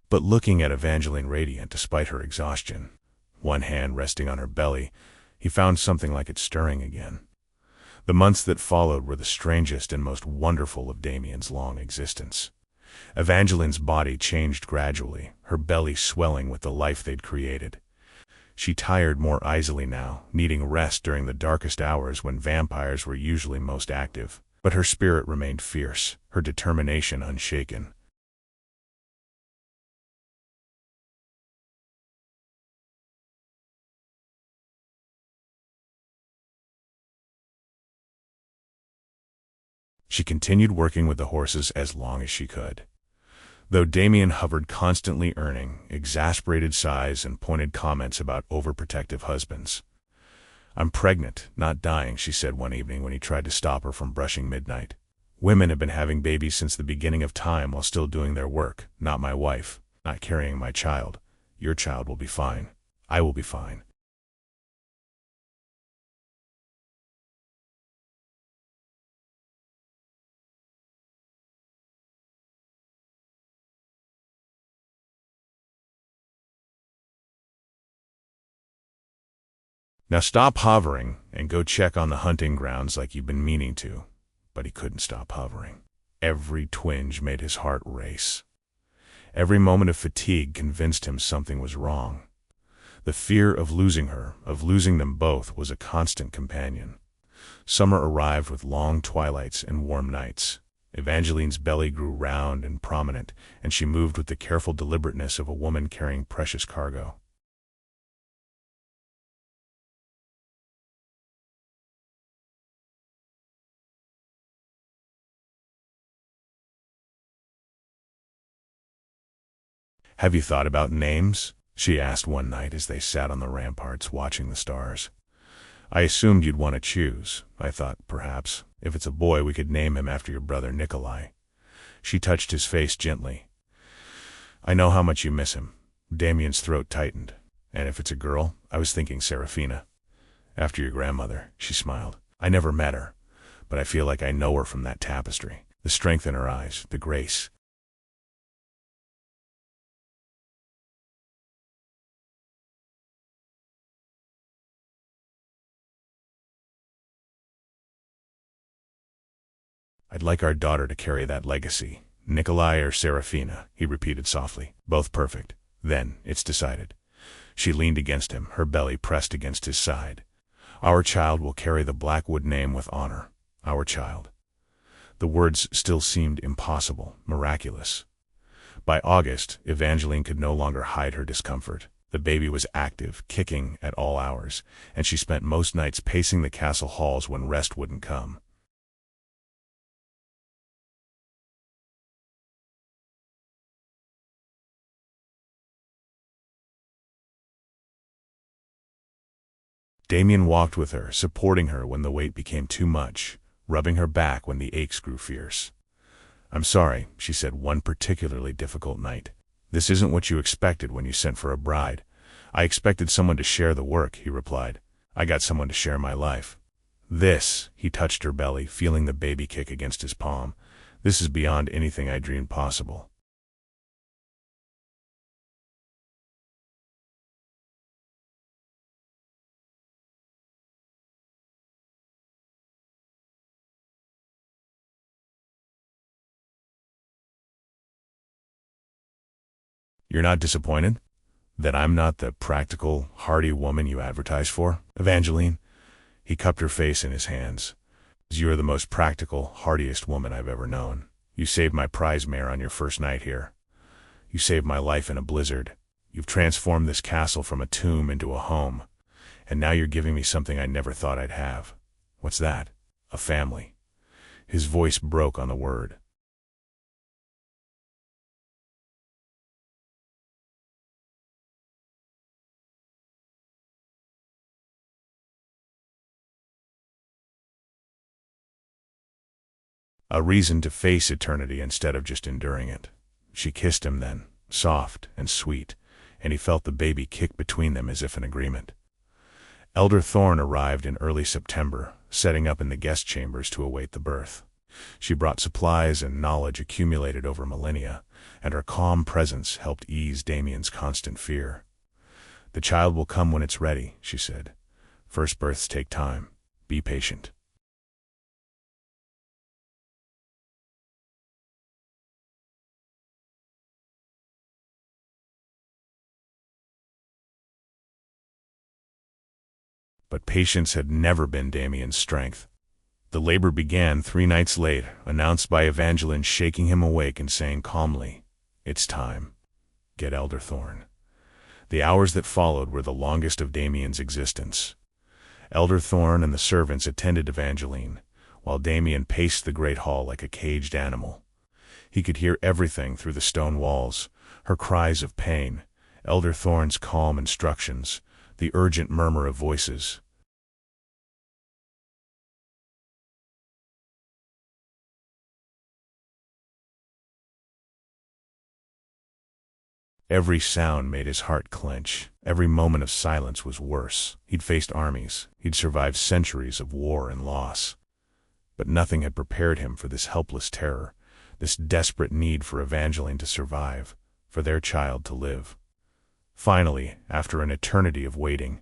But looking at Evangeline radiant despite her exhaustion, one hand resting on her belly, he found something like it stirring again. The months that followed were the strangest and most wonderful of Damien's long existence. Evangeline's body changed gradually, her belly swelling with the life they'd created. She tired more easily now, needing rest during the darkest hours when vampires were usually most active. But her spirit remained fierce, her determination unshaken. She continued working with the horses as long as she could. Though Damien hovered constantly earning exasperated sighs and pointed comments about overprotective husbands. I'm pregnant, not dying, she said one evening when he tried to stop her from brushing midnight. Women have been having babies since the beginning of time while still doing their work, not my wife, not carrying my child. Your child will be fine. I will be fine. Now stop hovering and go check on the hunting grounds like you've been meaning to. But he couldn't stop hovering. Every twinge made his heart race. Every moment of fatigue convinced him something was wrong. The fear of losing her, of losing them both, was a constant companion. Summer arrived with long twilights and warm nights. Evangeline's belly grew round and prominent, and she moved with the careful deliberateness of a woman carrying precious cargo. Have you thought about names? She asked one night as they sat on the ramparts watching the stars. I assumed you'd want to choose. I thought, perhaps, if it's a boy we could name him after your brother Nikolai. She touched his face gently. I know how much you miss him. Damien's throat tightened. And if it's a girl, I was thinking Serafina. After your grandmother, she smiled. I never met her, but I feel like I know her from that tapestry. The strength in her eyes, the grace. I'd like our daughter to carry that legacy. Nikolai or Serafina, he repeated softly. Both perfect. Then, it's decided. She leaned against him, her belly pressed against his side. Our child will carry the Blackwood name with honor. Our child. The words still seemed impossible, miraculous. By August, Evangeline could no longer hide her discomfort. The baby was active, kicking at all hours, and she spent most nights pacing the castle halls when rest wouldn't come. Damien walked with her, supporting her when the weight became too much, rubbing her back when the aches grew fierce. I'm sorry, she said one particularly difficult night. This isn't what you expected when you sent for a bride. I expected someone to share the work, he replied. I got someone to share my life. This, he touched her belly, feeling the baby kick against his palm. This is beyond anything I dreamed possible. You're not disappointed? That I'm not the practical, hardy woman you advertise for, Evangeline? He cupped her face in his hands. You are the most practical, hardiest woman I've ever known. You saved my prize mare on your first night here. You saved my life in a blizzard. You've transformed this castle from a tomb into a home. And now you're giving me something I never thought I'd have. What's that? A family. His voice broke on the word. A reason to face eternity instead of just enduring it. She kissed him then, soft and sweet, and he felt the baby kick between them as if in agreement. Elder Thorne arrived in early September, setting up in the guest chambers to await the birth. She brought supplies and knowledge accumulated over millennia, and her calm presence helped ease Damien's constant fear. The child will come when it's ready, she said. First births take time. Be patient. But patience had never been Damien's strength. The labor began 3 nights late, announced by Evangeline shaking him awake and saying calmly, It's time. Get Elder Thorne. The hours that followed were the longest of Damien's existence. Elder Thorne and the servants attended Evangeline, while Damien paced the great hall like a caged animal. He could hear everything through the stone walls, her cries of pain, Elder Thorne's calm instructions, the urgent murmur of voices. Every sound made his heart clench. Every moment of silence was worse. He'd faced armies. He'd survived centuries of war and loss. But nothing had prepared him for this helpless terror, this desperate need for Evangeline to survive, for their child to live. Finally, after an eternity of waiting,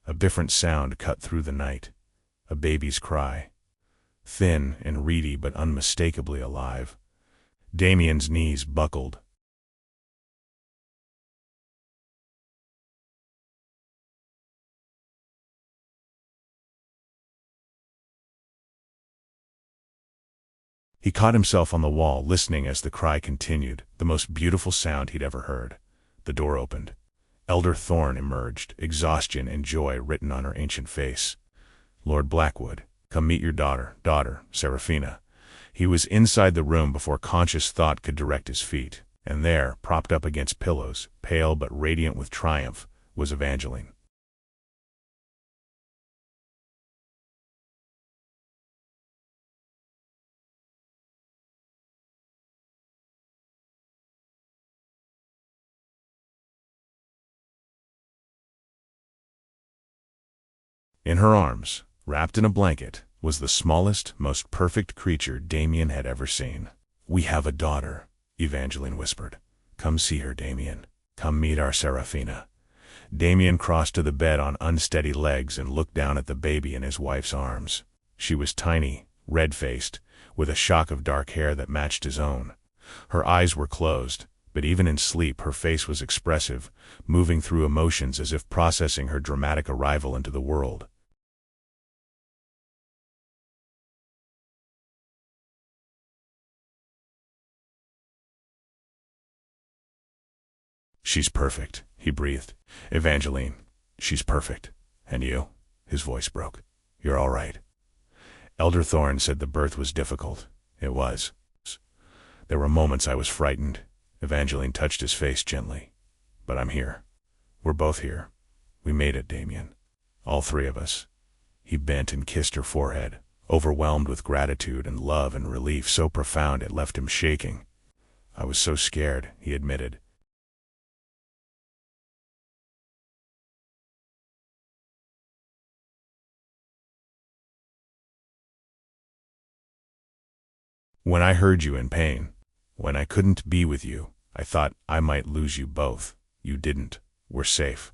a different sound cut through the night. A baby's cry. Thin and reedy but unmistakably alive. Damien's knees buckled. He caught himself on the wall, listening as the cry continued, the most beautiful sound he'd ever heard. The door opened. Elder Thorne emerged, exhaustion and joy written on her ancient face. Lord Blackwood, come meet your daughter, Serafina. He was inside the room before conscious thought could direct his feet, and there, propped up against pillows, pale but radiant with triumph, was Evangeline. In her arms, wrapped in a blanket, was the smallest, most perfect creature Damien had ever seen. We have a daughter, Evangeline whispered. Come see her, Damien. Come meet our Serafina. Damien crossed to the bed on unsteady legs and looked down at the baby in his wife's arms. She was tiny, red-faced, with a shock of dark hair that matched his own. Her eyes were closed, but even in sleep her face was expressive, moving through emotions as if processing her dramatic arrival into the world. "She's perfect," he breathed. "Evangeline, she's perfect. And you?" His voice broke. "You're all right." Elder Thorne said the birth was difficult. It was. There were moments I was frightened. Evangeline touched his face gently. "But I'm here. We're both here. We made it, Damien. All three of us." He bent and kissed her forehead, overwhelmed with gratitude and love and relief so profound it left him shaking. "I was so scared," he admitted. "When I heard you in pain, when I couldn't be with you, I thought I might lose you both. You didn't. We're safe."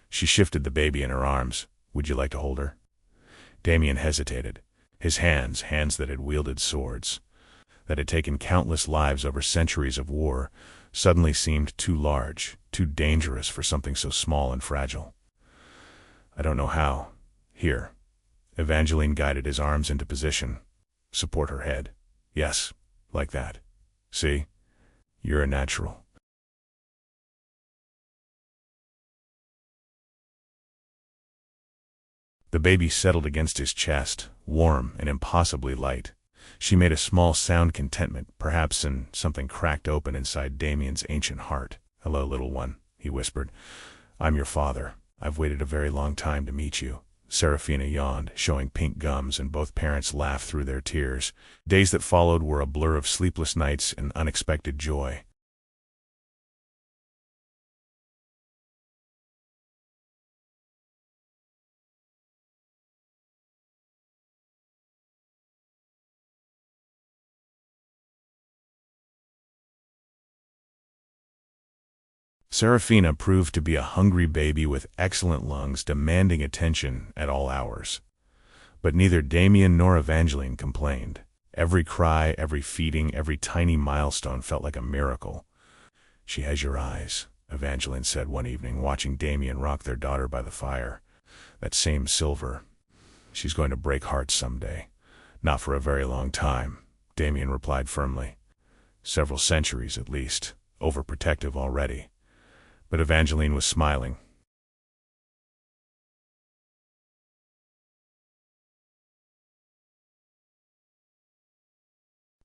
She shifted the baby in her arms. "Would you like to hold her?" Damien hesitated. His hands that had wielded swords, that had taken countless lives over centuries of war, suddenly seemed too large, too dangerous for something so small and fragile. "I don't know how. Here." Evangeline guided his arms into position. "Support her head. Yes, like that. See? You're a natural." The baby settled against his chest, warm and impossibly light. She made a small sound contentment, perhaps in something cracked open inside Damien's ancient heart. "Hello, little one," he whispered. "I'm your father. I've waited a very long time to meet you." Serafina yawned, showing pink gums, and both parents laughed through their tears. Days that followed were a blur of sleepless nights and unexpected joy. Serafina proved to be a hungry baby with excellent lungs demanding attention at all hours. But neither Damien nor Evangeline complained. Every cry, every feeding, every tiny milestone felt like a miracle. "She has your eyes," Evangeline said one evening, watching Damien rock their daughter by the fire. "That same silver. She's going to break hearts someday." "Not for a very long time," Damien replied firmly. "Several centuries at least. Overprotective already." But Evangeline was smiling.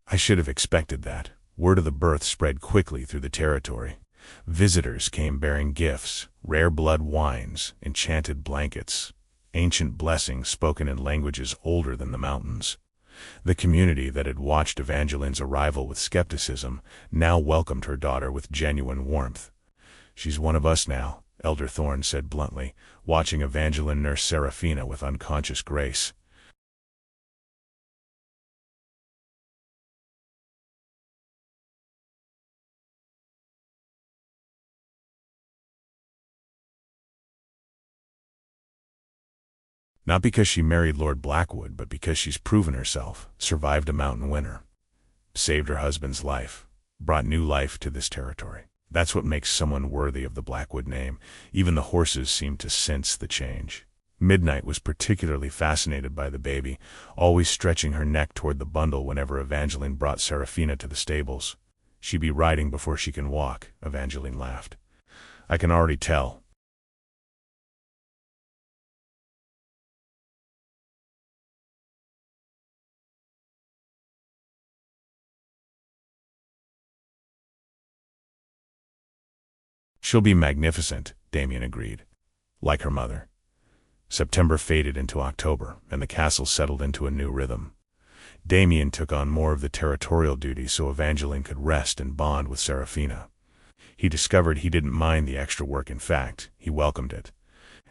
"I should have expected that." Word of the birth spread quickly through the territory. Visitors came bearing gifts, rare blood wines, enchanted blankets, ancient blessings spoken in languages older than the mountains. The community that had watched Evangeline's arrival with skepticism now welcomed her daughter with genuine warmth. "She's one of us now," Elder Thorne said bluntly, watching Evangeline nurse Serafina with unconscious grace. "Not because she married Lord Blackwood, but because she's proven herself, survived a mountain winter, saved her husband's life, brought new life to this territory. That's what makes someone worthy of the Blackwood name." Even the horses seemed to sense the change. Midnight was particularly fascinated by the baby, always stretching her neck toward the bundle whenever Evangeline brought Serafina to the stables. "She'd be riding before she can walk," Evangeline laughed. "I can already tell." "She'll be magnificent," Damien agreed. "Like her mother." September faded into October, and the castle settled into a new rhythm. Damien took on more of the territorial duties so Evangeline could rest and bond with Serafina. He discovered he didn't mind the extra work. In fact, he welcomed it.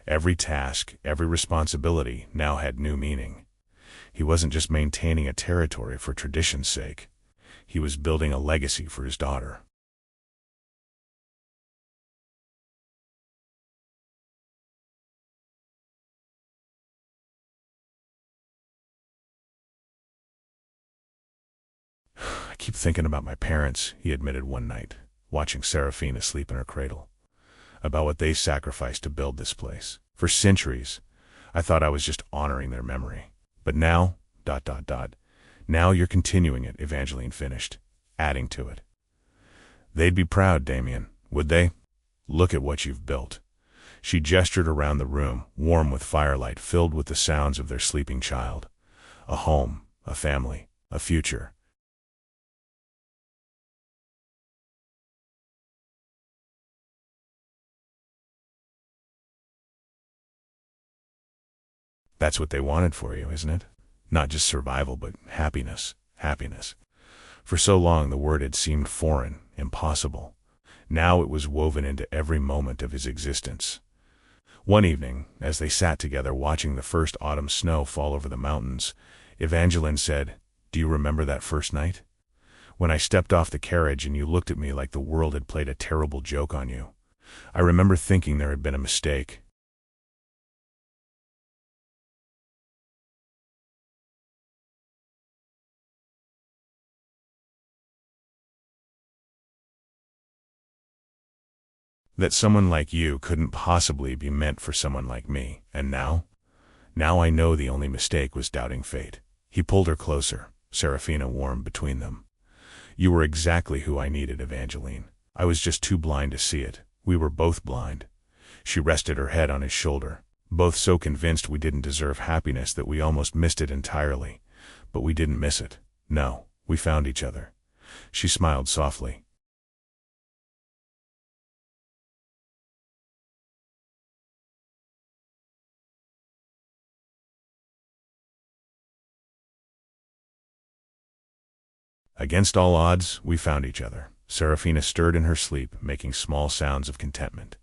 Every task, every responsibility now had new meaning. He wasn't just maintaining a territory for tradition's sake. He was building a legacy for his daughter. keep thinking about my parents," he admitted one night, watching Serafina sleep in her cradle. "About what they sacrificed to build this place. For centuries, I thought I was just honoring their memory. But now, ... Now you're continuing it," Evangeline finished, adding to it. "They'd be proud, Damien, would they? Look at what you've built." She gestured around the room, warm with firelight, filled with the sounds of their sleeping child. A home, a family, a future. That's what they wanted for you, isn't it? Not just survival, but happiness. Happiness. For so long the word had seemed foreign, impossible. Now it was woven into every moment of his existence. One evening, as they sat together watching the first autumn snow fall over the mountains, Evangeline said, "Do you remember that first night? When I stepped off the carriage and you looked at me like the world had played a terrible joke on you. I remember thinking there had been a mistake. That someone like you couldn't possibly be meant for someone like me. And now? Now I know the only mistake was doubting fate." He pulled her closer, Serafina warm between them. "You were exactly who I needed, Evangeline. I was just too blind to see it. We were both blind." She rested her head on his shoulder, both so convinced we didn't deserve happiness that we almost missed it entirely. But we didn't miss it. No, we found each other. She smiled softly. "Against all odds, we found each other." Serafina stirred in her sleep, making small sounds of contentment.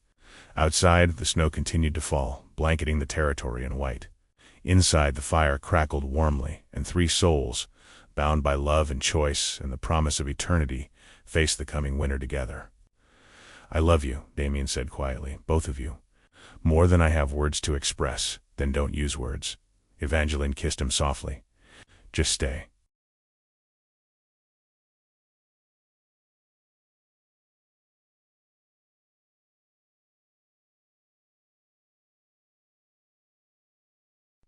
Outside, the snow continued to fall, blanketing the territory in white. Inside, the fire crackled warmly, and three souls, bound by love and choice and the promise of eternity, faced the coming winter together. "I love you," Damien said quietly, "both of you. More than I have words to express." "Then don't use words." Evangeline kissed him softly. "Just stay."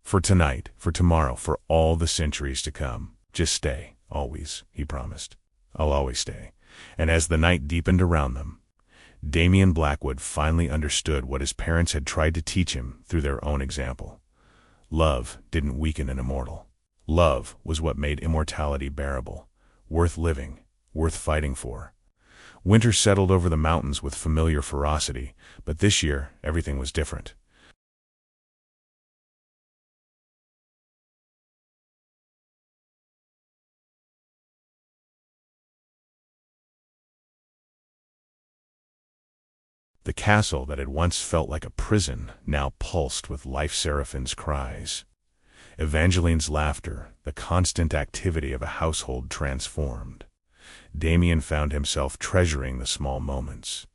"For tonight, for tomorrow, for all the centuries to come. Just stay, always," he promised. "I'll always stay." And as the night deepened around them, Damien Blackwood finally understood what his parents had tried to teach him through their own example. Love didn't weaken an immortal. Love was what made immortality bearable, worth living, worth fighting for. Winter settled over the mountains with familiar ferocity, but this year everything was different. The castle that had once felt like a prison now pulsed with life. Seraphine's cries, Evangeline's laughter, the constant activity of a household transformed. Damien found himself treasuring the small moments,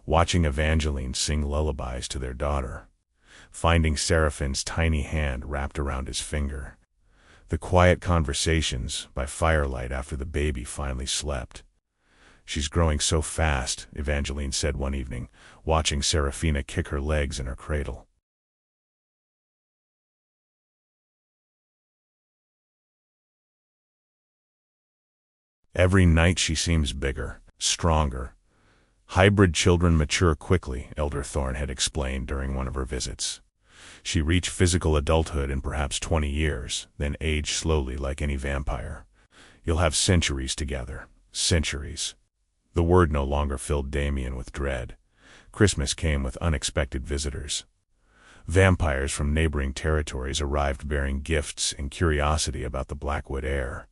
watching Evangeline sing lullabies to their daughter, finding Seraphine's tiny hand wrapped around his finger, the quiet conversations by firelight after the baby finally slept. "She's growing so fast," Evangeline said one evening, watching Serafina kick her legs in her cradle. "Every night she seems bigger, stronger. Hybrid children mature quickly," Elder Thorne had explained during one of her visits. "She reach physical adulthood in perhaps 20 years, then age slowly like any vampire. You'll have centuries together. Centuries." The word no longer filled Damien with dread. Christmas came with unexpected visitors. Vampires from neighboring territories arrived bearing gifts and curiosity about the Blackwood heir.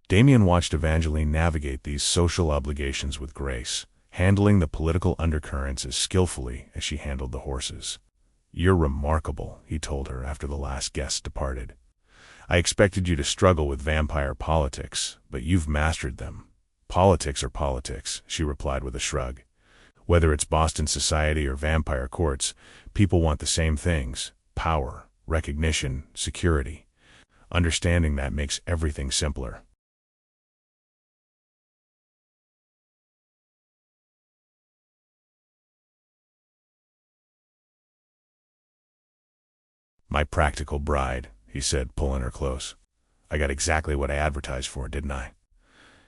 Damien watched Evangeline navigate these social obligations with grace, handling the political undercurrents as skillfully as she handled the horses. "You're remarkable," he told her after the last guest departed. "I expected you to struggle with vampire politics, but you've mastered them." "Politics are politics," she replied with a shrug. Whether it's Boston society or vampire courts, people want the same things: power, recognition, security. Understanding that makes everything simpler. "My practical bride," he said, pulling her close. "I got exactly what I advertised for, didn't I?"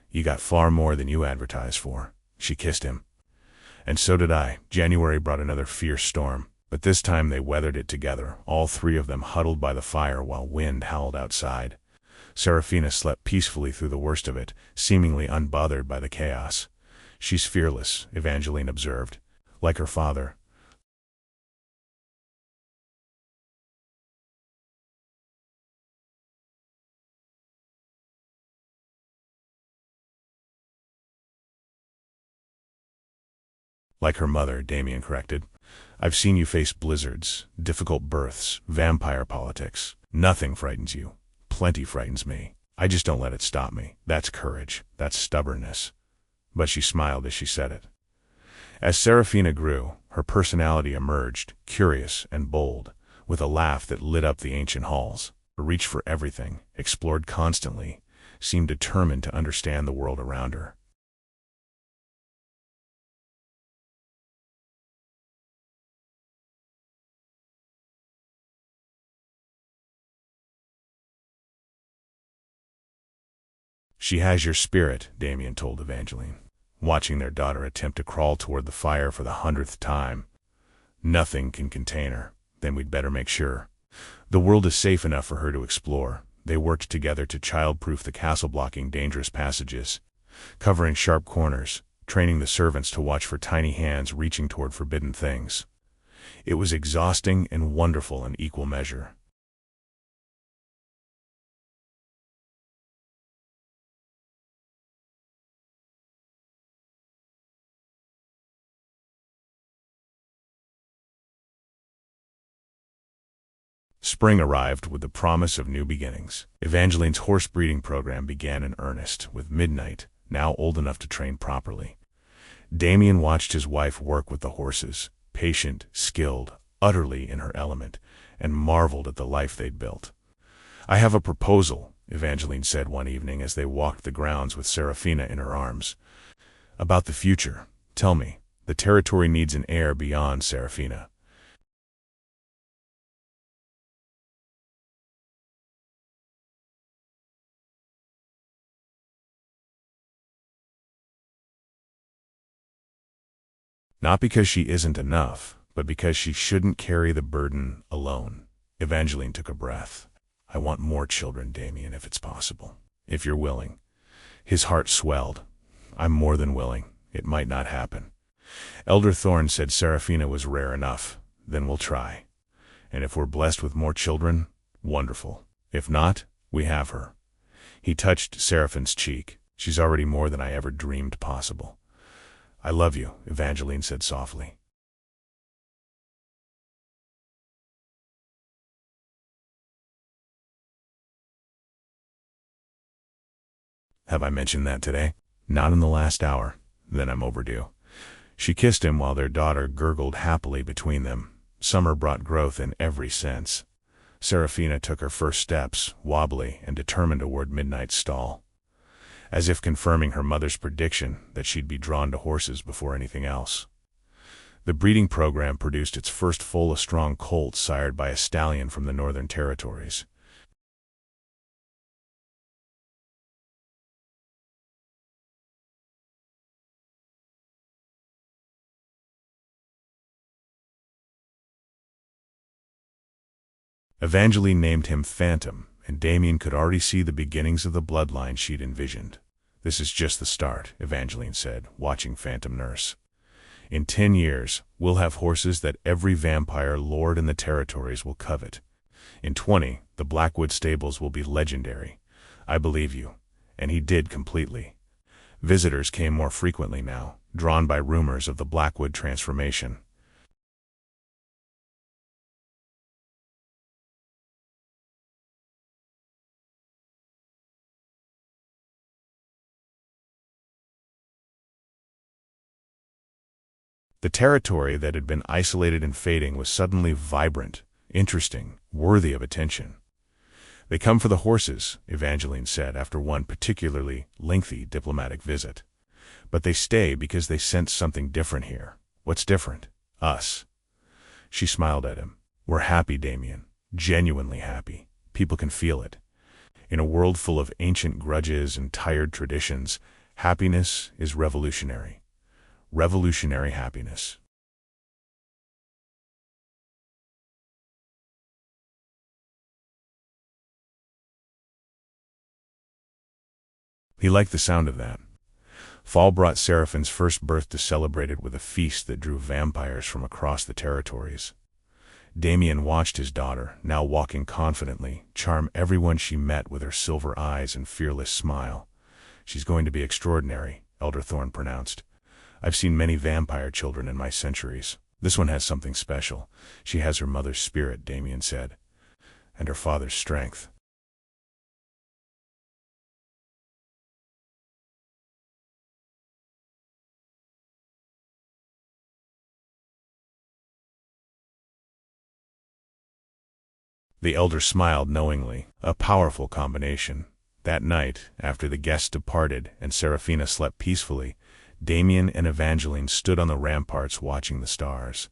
"You got far more than you advertised for." She kissed him. "And so did I." January brought another fierce storm, but this time they weathered it together, all three of them huddled by the fire while wind howled outside. Serafina slept peacefully through the worst of it, seemingly unbothered by the chaos. "She's fearless," Evangeline observed. "Like her father." "Like her mother," Damien corrected. "I've seen you face blizzards, difficult births, vampire politics. Nothing frightens you. Plenty frightens me. I just don't let it stop me. That's courage. That's stubbornness." But she smiled as she said it. As Serafina grew, her personality emerged, curious and bold, with a laugh that lit up the ancient halls. Her reach for everything, explored constantly, seemed determined to understand the world around her. "She has your spirit," Damien told Evangeline, watching their daughter attempt to crawl toward the fire for the 100th time. "Nothing can contain her." "Then we'd better make sure. The world is safe enough for her to explore." They worked together to child-proof the castle, blocking dangerous passages, covering sharp corners, training the servants to watch for tiny hands reaching toward forbidden things. It was exhausting and wonderful in equal measure. Spring arrived with the promise of new beginnings. Evangeline's horse breeding program began in earnest, with Midnight, now old enough to train properly. Damien watched his wife work with the horses, patient, skilled, utterly in her element, and marveled at the life they'd built. "I have a proposal," Evangeline said one evening as they walked the grounds with Serafina in her arms. "About the future. Tell me, the territory needs an heir beyond Serafina." "Not because she isn't enough, but because she shouldn't carry the burden alone." Evangeline took a breath. "I want more children, Damien, if it's possible. If you're willing." His heart swelled. "I'm more than willing. It might not happen." Elder Thorne said Serafina was rare enough. "Then we'll try. And if we're blessed with more children, wonderful. If not, we have her." He touched Seraphine's cheek. "She's already more than I ever dreamed possible." "I love you," Evangeline said softly. "Have I mentioned that today?" "Not in the last hour." "Then I'm overdue." She kissed him while their daughter gurgled happily between them. Summer brought growth in every sense. Serafina took her first steps, wobbly and determined, toward Midnight's stall, as if confirming her mother's prediction that she'd be drawn to horses before anything else. The breeding program produced its first full-strong colt sired by a stallion from the Northern Territories. Evangeline named him Phantom, and Damien could already see the beginnings of the bloodline she'd envisioned. "This is just the start," Evangeline said, watching Phantom nurse. "In 10 years, we'll have horses that every vampire lord in the territories will covet. In 20, the Blackwood stables will be legendary. I believe you." And he did completely. Visitors came more frequently now, drawn by rumors of the Blackwood transformation. The territory that had been isolated and fading was suddenly vibrant, interesting, worthy of attention. "They come for the horses," Evangeline said after one particularly lengthy diplomatic visit. "But they stay because they sense something different here." "What's different?" "Us." She smiled at him. "We're happy, Damien. Genuinely happy. People can feel it. In a world full of ancient grudges and tired traditions, happiness is revolutionary. Revolutionary happiness." He liked the sound of that. Fall brought Seraphine's first birth to celebrate it with a feast that drew vampires from across the territories. Damien watched his daughter, now walking confidently, charm everyone she met with her silver eyes and fearless smile. "She's going to be extraordinary," Elder Thorn pronounced. "I've seen many vampire children in my centuries. This one has something special. She has her mother's spirit," Damien said, "and her father's strength." The elder smiled knowingly. A powerful combination. That night, after the guests departed and Seraphina slept peacefully, Damien and Evangeline stood on the ramparts watching the stars.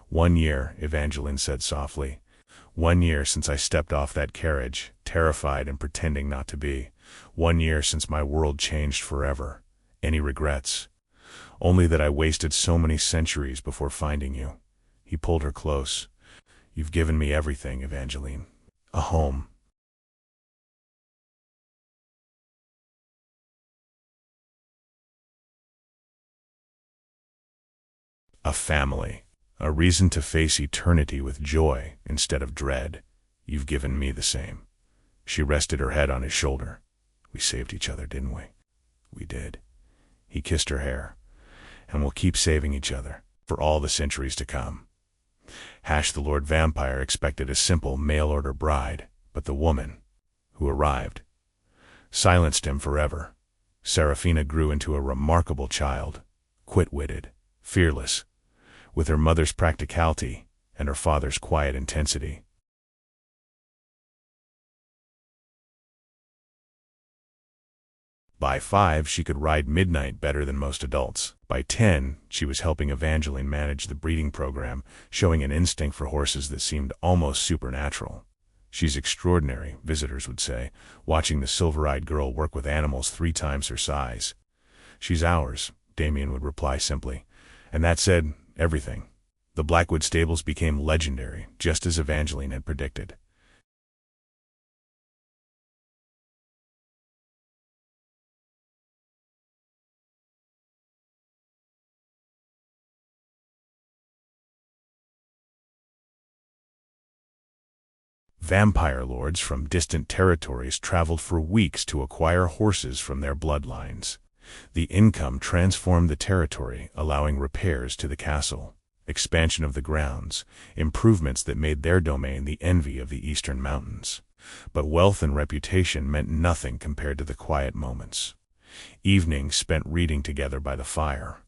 "1 year," Evangeline said softly. "1 year since I stepped off that carriage, terrified and pretending not to be. 1 year since my world changed forever. Any regrets?" "Only that I wasted so many centuries before finding you." He pulled her close. "You've given me everything, Evangeline. A home." "A family. A reason to face eternity with joy instead of dread. You've given me the same." She rested her head on his shoulder. "We saved each other, didn't we?" "We did." He kissed her hair. "And we'll keep saving each other, for all the centuries to come." The Lord Vampire expected a simple mail-order bride, but the woman, who arrived, silenced him forever. Seraphina grew into a remarkable child, quick-witted, fearless, with her mother's practicality and her father's quiet intensity. By 5, she could ride Midnight better than most adults. By 10, she was helping Evangeline manage the breeding program, showing an instinct for horses that seemed almost supernatural. "She's extraordinary," visitors would say, watching the silver-eyed girl work with animals 3 times her size. "She's ours," Damien would reply simply. And that said everything. The Blackwood stables became legendary, just as Evangeline had predicted. Vampire lords from distant territories traveled for weeks to acquire horses from their bloodlines. The income transformed the territory, allowing repairs to the castle, expansion of the grounds, improvements that made their domain the envy of the eastern mountains. But wealth and reputation meant nothing compared to the quiet moments. Evenings spent reading together by the fire,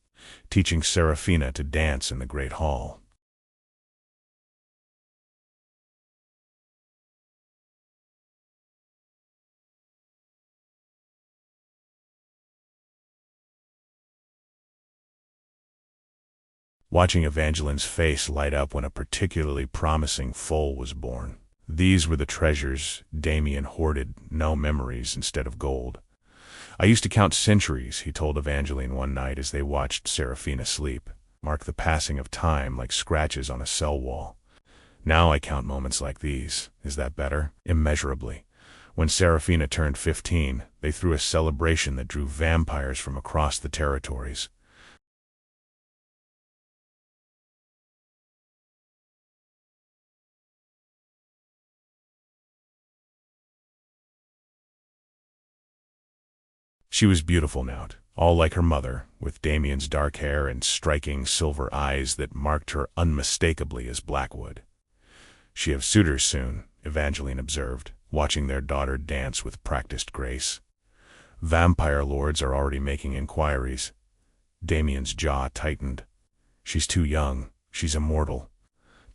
teaching Seraphina to dance in the great hall. Watching Evangeline's face light up when a particularly promising foal was born. These were the treasures Damien hoarded, no memories instead of gold. "I used to count centuries," he told Evangeline one night as they watched Seraphina sleep, "mark the passing of time like scratches on a cell wall. Now I count moments like these." "Is that better?" "Immeasurably." When Seraphina turned 15, they threw a celebration that drew vampires from across the territories. She was beautiful now, all like her mother, with Damien's dark hair and striking silver eyes that marked her unmistakably as Blackwood. "She have suitors soon," Evangeline observed, watching their daughter dance with practiced grace. "Vampire lords are already making inquiries." Damien's jaw tightened. She's too young. She's immortal.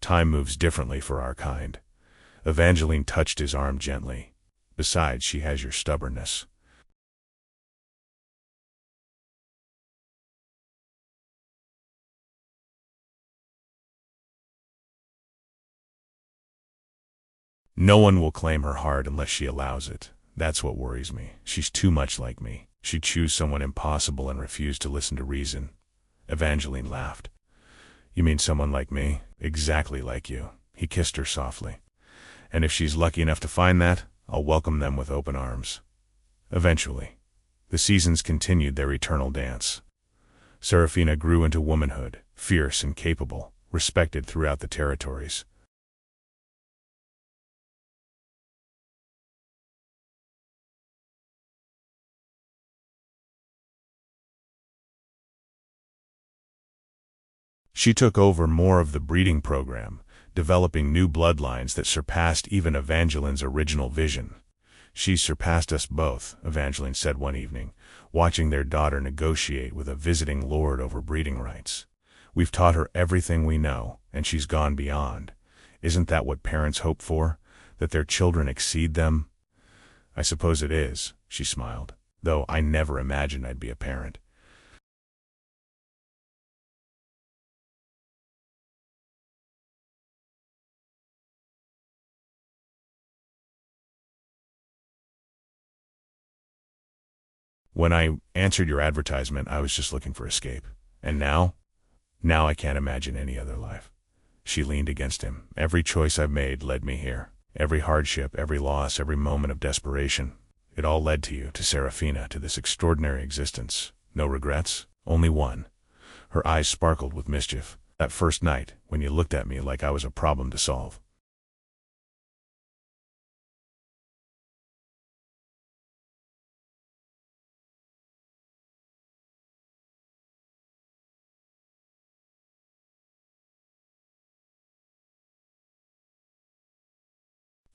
Time moves differently for our kind. Evangeline touched his arm gently. Besides, she has your stubbornness. No one will claim her heart unless she allows it. That's what worries me. She's too much like me. She'd choose someone impossible and refuse to listen to reason. Evangeline laughed. You mean someone like me? Exactly like you. He kissed her softly. And if she's lucky enough to find that, I'll welcome them with open arms. Eventually, the seasons continued their eternal dance. Serafina grew into womanhood, fierce and capable, respected throughout the territories. She took over more of the breeding program, developing new bloodlines that surpassed even Evangeline's original vision. She surpassed us both, Evangeline said one evening, watching their daughter negotiate with a visiting lord over breeding rights. We've taught her everything we know, and she's gone beyond. Isn't that what parents hope for? That their children exceed them? I suppose it is, she smiled, though I never imagined I'd be a parent. When I answered your advertisement, I was just looking for escape. And now? Now I can't imagine any other life. She leaned against him. Every choice I've made led me here. Every hardship, every loss, every moment of desperation. It all led to you, to Serafina, to this extraordinary existence. No regrets? Only one. Her eyes sparkled with mischief. That first night, when you looked at me like I was a problem to solve.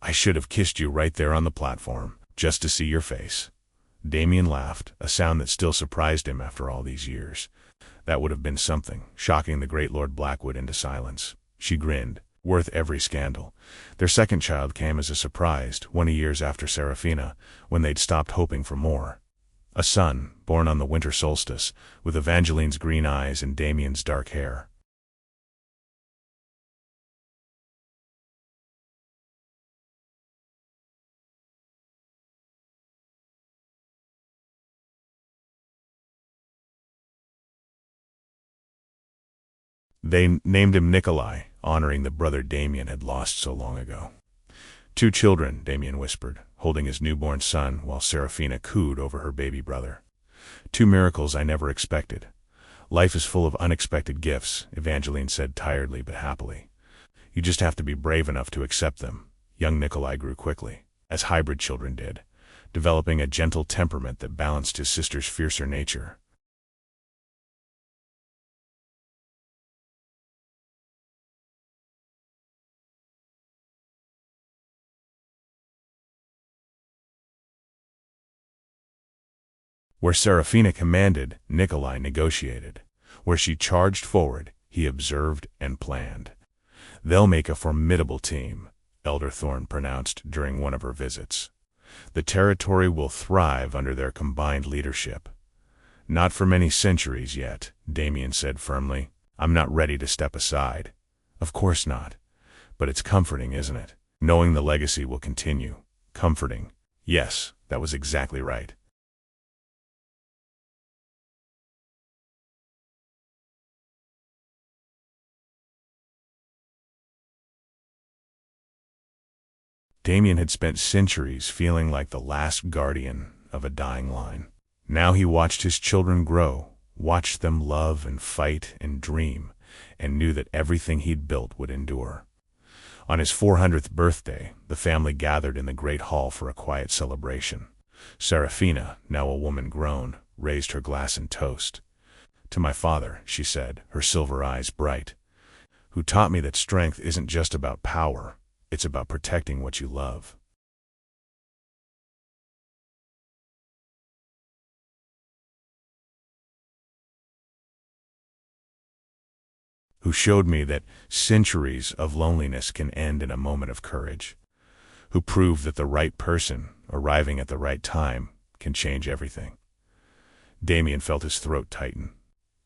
I should have kissed you right there on the platform, just to see your face. Damien laughed, a sound that still surprised him after all these years. That would have been something, shocking the great Lord Blackwood into silence. She grinned, worth every scandal. Their second child came as a surprise, 20 years after Serafina, when they'd stopped hoping for more. A son, born on the winter solstice, with Evangeline's green eyes and Damien's dark hair. They named him Nikolai, honoring the brother Damien had lost so long ago. 2 children, Damien whispered, holding his newborn son while Serafina cooed over her baby brother. 2 miracles I never expected. Life is full of unexpected gifts, Evangeline said tiredly but happily. You just have to be brave enough to accept them. Young Nikolai grew quickly, as hybrid children did, developing a gentle temperament that balanced his sister's fiercer nature. Where Serafina commanded, Nikolai negotiated. Where she charged forward, he observed and planned. They'll make a formidable team, Elder Thorne pronounced during one of her visits. The territory will thrive under their combined leadership. Not for many centuries yet, Damien said firmly. I'm not ready to step aside. Of course not. But it's comforting, isn't it? Knowing the legacy will continue. Comforting. Yes, that was exactly right. Damien had spent centuries feeling like the last guardian of a dying line. Now he watched his children grow, watched them love and fight and dream, and knew that everything he'd built would endure. On his 400th birthday, the family gathered in the great hall for a quiet celebration. Serafina, now a woman grown, raised her glass in toast. To my father, she said, her silver eyes bright, who taught me that strength isn't just about power, it's about protecting what you love. who showed me that centuries of loneliness can end in a moment of courage, who proved that the right person, arriving at the right time, can change everything. Damien felt his throat tighten.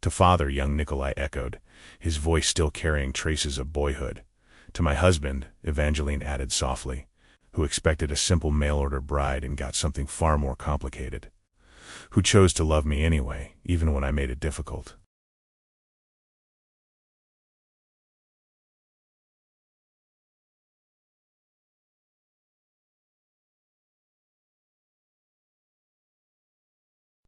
To father, young Nikolai echoed, his voice still carrying traces of boyhood. To my husband, Evangeline added softly, who expected a simple mail-order bride and got something far more complicated, who chose to love me anyway, even when I made it difficult.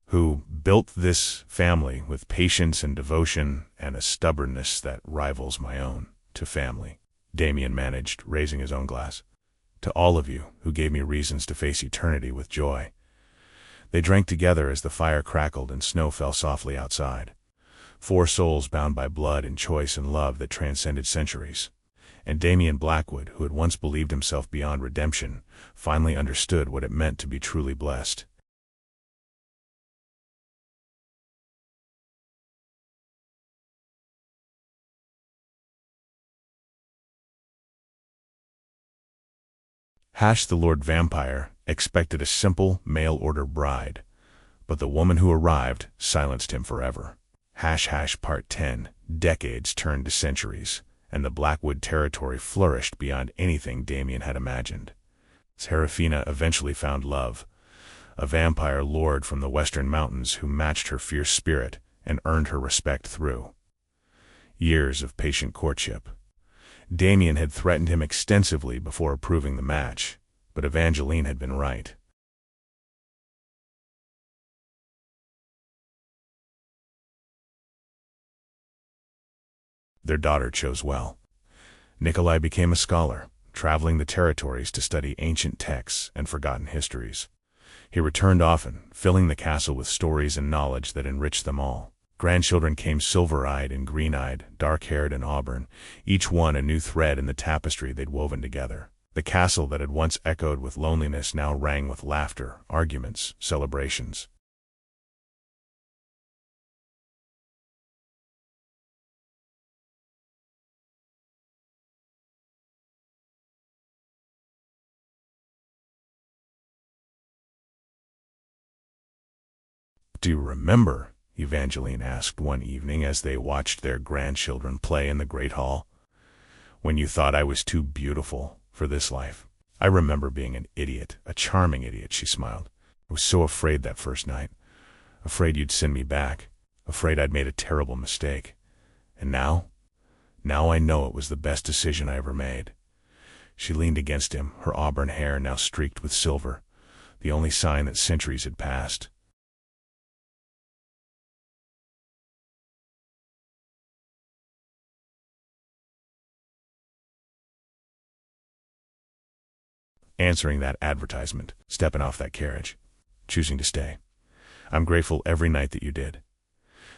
Who built this family with patience and devotion and a stubbornness that rivals my own. To family, Damien managed, raising his own glass. To all of you who gave me reasons to face eternity with joy. They drank together as the fire crackled and snow fell softly outside. 4 souls bound by blood and choice and love that transcended centuries. And Damien Blackwood, who had once believed himself beyond redemption, finally understood what it meant to be truly blessed. The Lord Vampire expected a simple mail-order bride, but the woman who arrived silenced him forever. Part 10. Decades turned to centuries, and the Blackwood territory flourished beyond anything Damien had imagined. Serafina eventually found love, a vampire lord from the western mountains who matched her fierce spirit and earned her respect through years of patient courtship. Damien had threatened him extensively before approving the match, but Evangeline had been right. Their daughter chose well. Nikolai became a scholar, traveling the territories to study ancient texts and forgotten histories. He returned often, filling the castle with stories and knowledge that enriched them all. Grandchildren came silver-eyed and green-eyed, dark-haired and auburn, each one a new thread in the tapestry they'd woven together. The castle that had once echoed with loneliness now rang with laughter, arguments, celebrations. "Do you remember," Evangeline asked one evening as they watched their grandchildren play in the great hall, "when you thought I was too beautiful for this life?" "I remember being an idiot, a charming idiot," she smiled. "I was so afraid that first night. Afraid you'd send me back. Afraid I'd made a terrible mistake. And now I know it was the best decision I ever made." She leaned against him, her auburn hair now streaked with silver, the only sign that centuries had passed. Answering that advertisement, stepping off that carriage, choosing to stay. "I'm grateful every night that you did."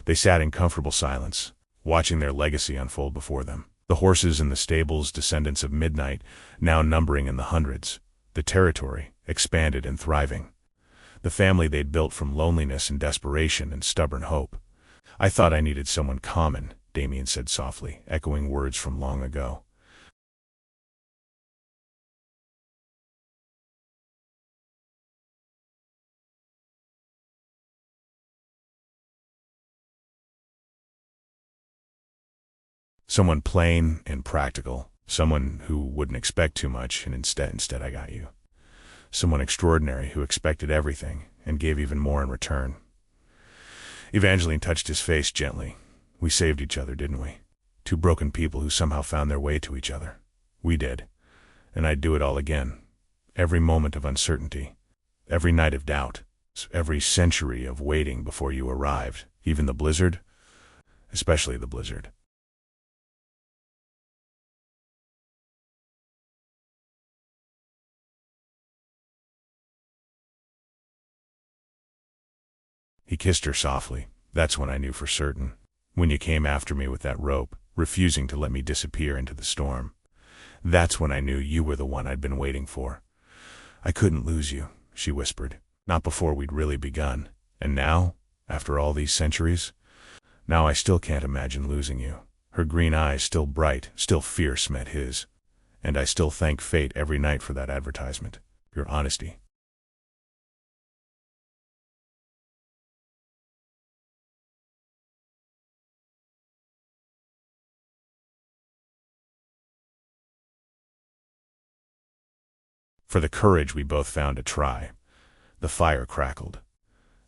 They sat in comfortable silence, watching their legacy unfold before them. The horses in the stables, descendants of midnight, now numbering in the hundreds. The territory, expanded and thriving. The family they'd built from loneliness and desperation and stubborn hope. "I thought I needed someone common," Damien said softly, echoing words from long ago. "Someone plain and practical, someone who wouldn't expect too much, and instead I got you. Someone extraordinary who expected everything and gave even more in return." Evangeline touched his face gently. "We saved each other, didn't we? 2 broken people who somehow found their way to each other. We did. And I'd do it all again. Every moment of uncertainty, every night of doubt, every century of waiting before you arrived, even the blizzard, especially the blizzard." He kissed her softly. "That's when I knew for certain. When you came after me with that rope, refusing to let me disappear into the storm. That's when I knew you were the one I'd been waiting for. I couldn't lose you," she whispered. "Not before we'd really begun. And now, after all these centuries, now I still can't imagine losing you." Her green eyes, still bright, still fierce, met his. And I still thank fate every night for that advertisement. Your honesty. For the courage we both found to try. The fire crackled.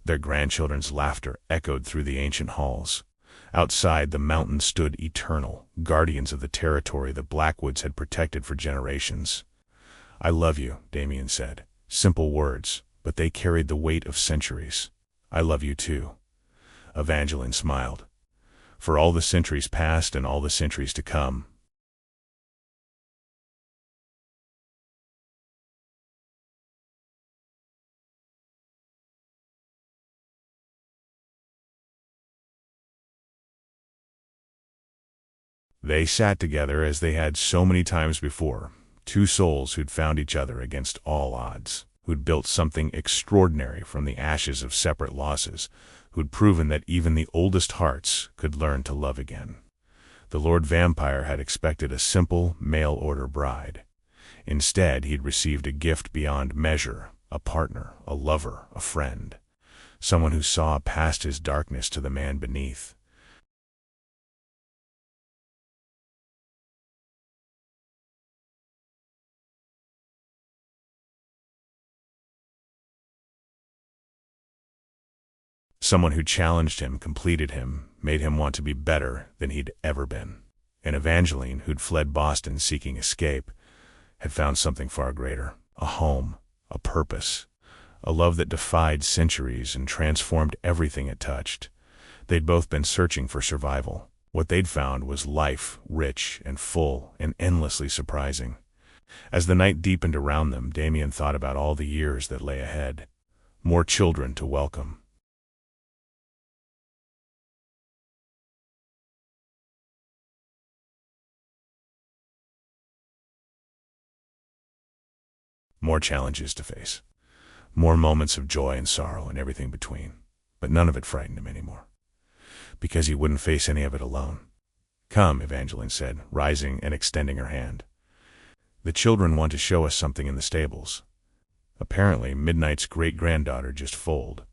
Their grandchildren's laughter echoed through the ancient halls. Outside, the mountains stood eternal, guardians of the territory the Blackwoods had protected for generations. I love you, Damien said. Simple words, but they carried the weight of centuries. I love you too. Evangeline smiled. For all the centuries past and all the centuries to come. They sat together as they had so many times before, two souls who'd found each other against all odds, who'd built something extraordinary from the ashes of separate losses, who'd proven that even the oldest hearts could learn to love again. The Lord Vampire had expected a simple, mail-order bride. Instead, he'd received a gift beyond measure, a partner, a lover, a friend, someone who saw past his darkness to the man beneath. Someone who challenged him, completed him, made him want to be better than he'd ever been. And Evangeline, who'd fled Boston seeking escape, had found something far greater. A home, a purpose, a love that defied centuries and transformed everything it touched. They'd both been searching for survival. What they'd found was life, rich and full and endlessly surprising. As the night deepened around them, Damien thought about all the years that lay ahead. More children to welcome. More challenges to face. More moments of joy and sorrow and everything between. But none of it frightened him anymore. Because he wouldn't face any of it alone. Come, Evangeline said, rising and extending her hand. The children want to show us something in the stables. Apparently, Midnight's great-granddaughter just foaled.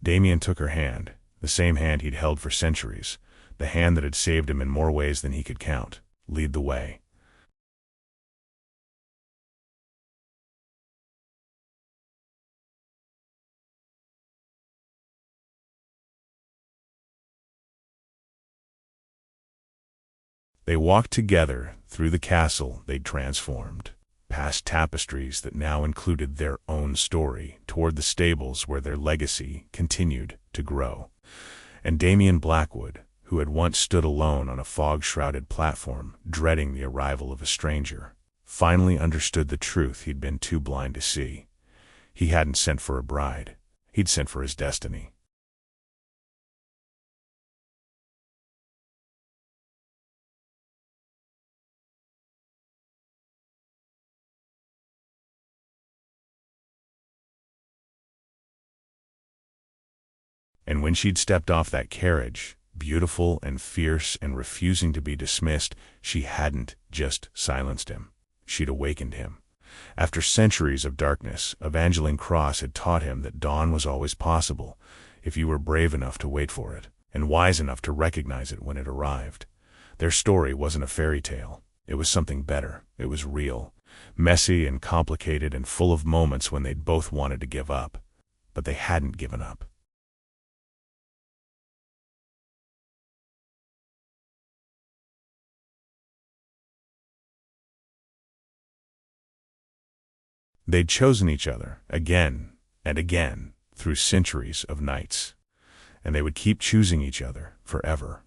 Damien took her hand, the same hand he'd held for centuries, the hand that had saved him in more ways than he could count. Lead the way. They walked together through the castle they'd transformed, past tapestries that now included their own story, toward the stables where their legacy continued to grow. And Damien Blackwood, who had once stood alone on a fog-shrouded platform, dreading the arrival of a stranger, finally understood the truth he'd been too blind to see. He hadn't sent for a bride. He'd sent for his destiny. And when she'd stepped off that carriage, beautiful and fierce and refusing to be dismissed, she hadn't just silenced him. She'd awakened him. After centuries of darkness, Evangeline Cross had taught him that dawn was always possible, if you were brave enough to wait for it, and wise enough to recognize it when it arrived. Their story wasn't a fairy tale. It was something better. It was real, messy and complicated and full of moments when they'd both wanted to give up. But they hadn't given up. They'd chosen each other, again and again, through centuries of nights. And they would keep choosing each other, forever.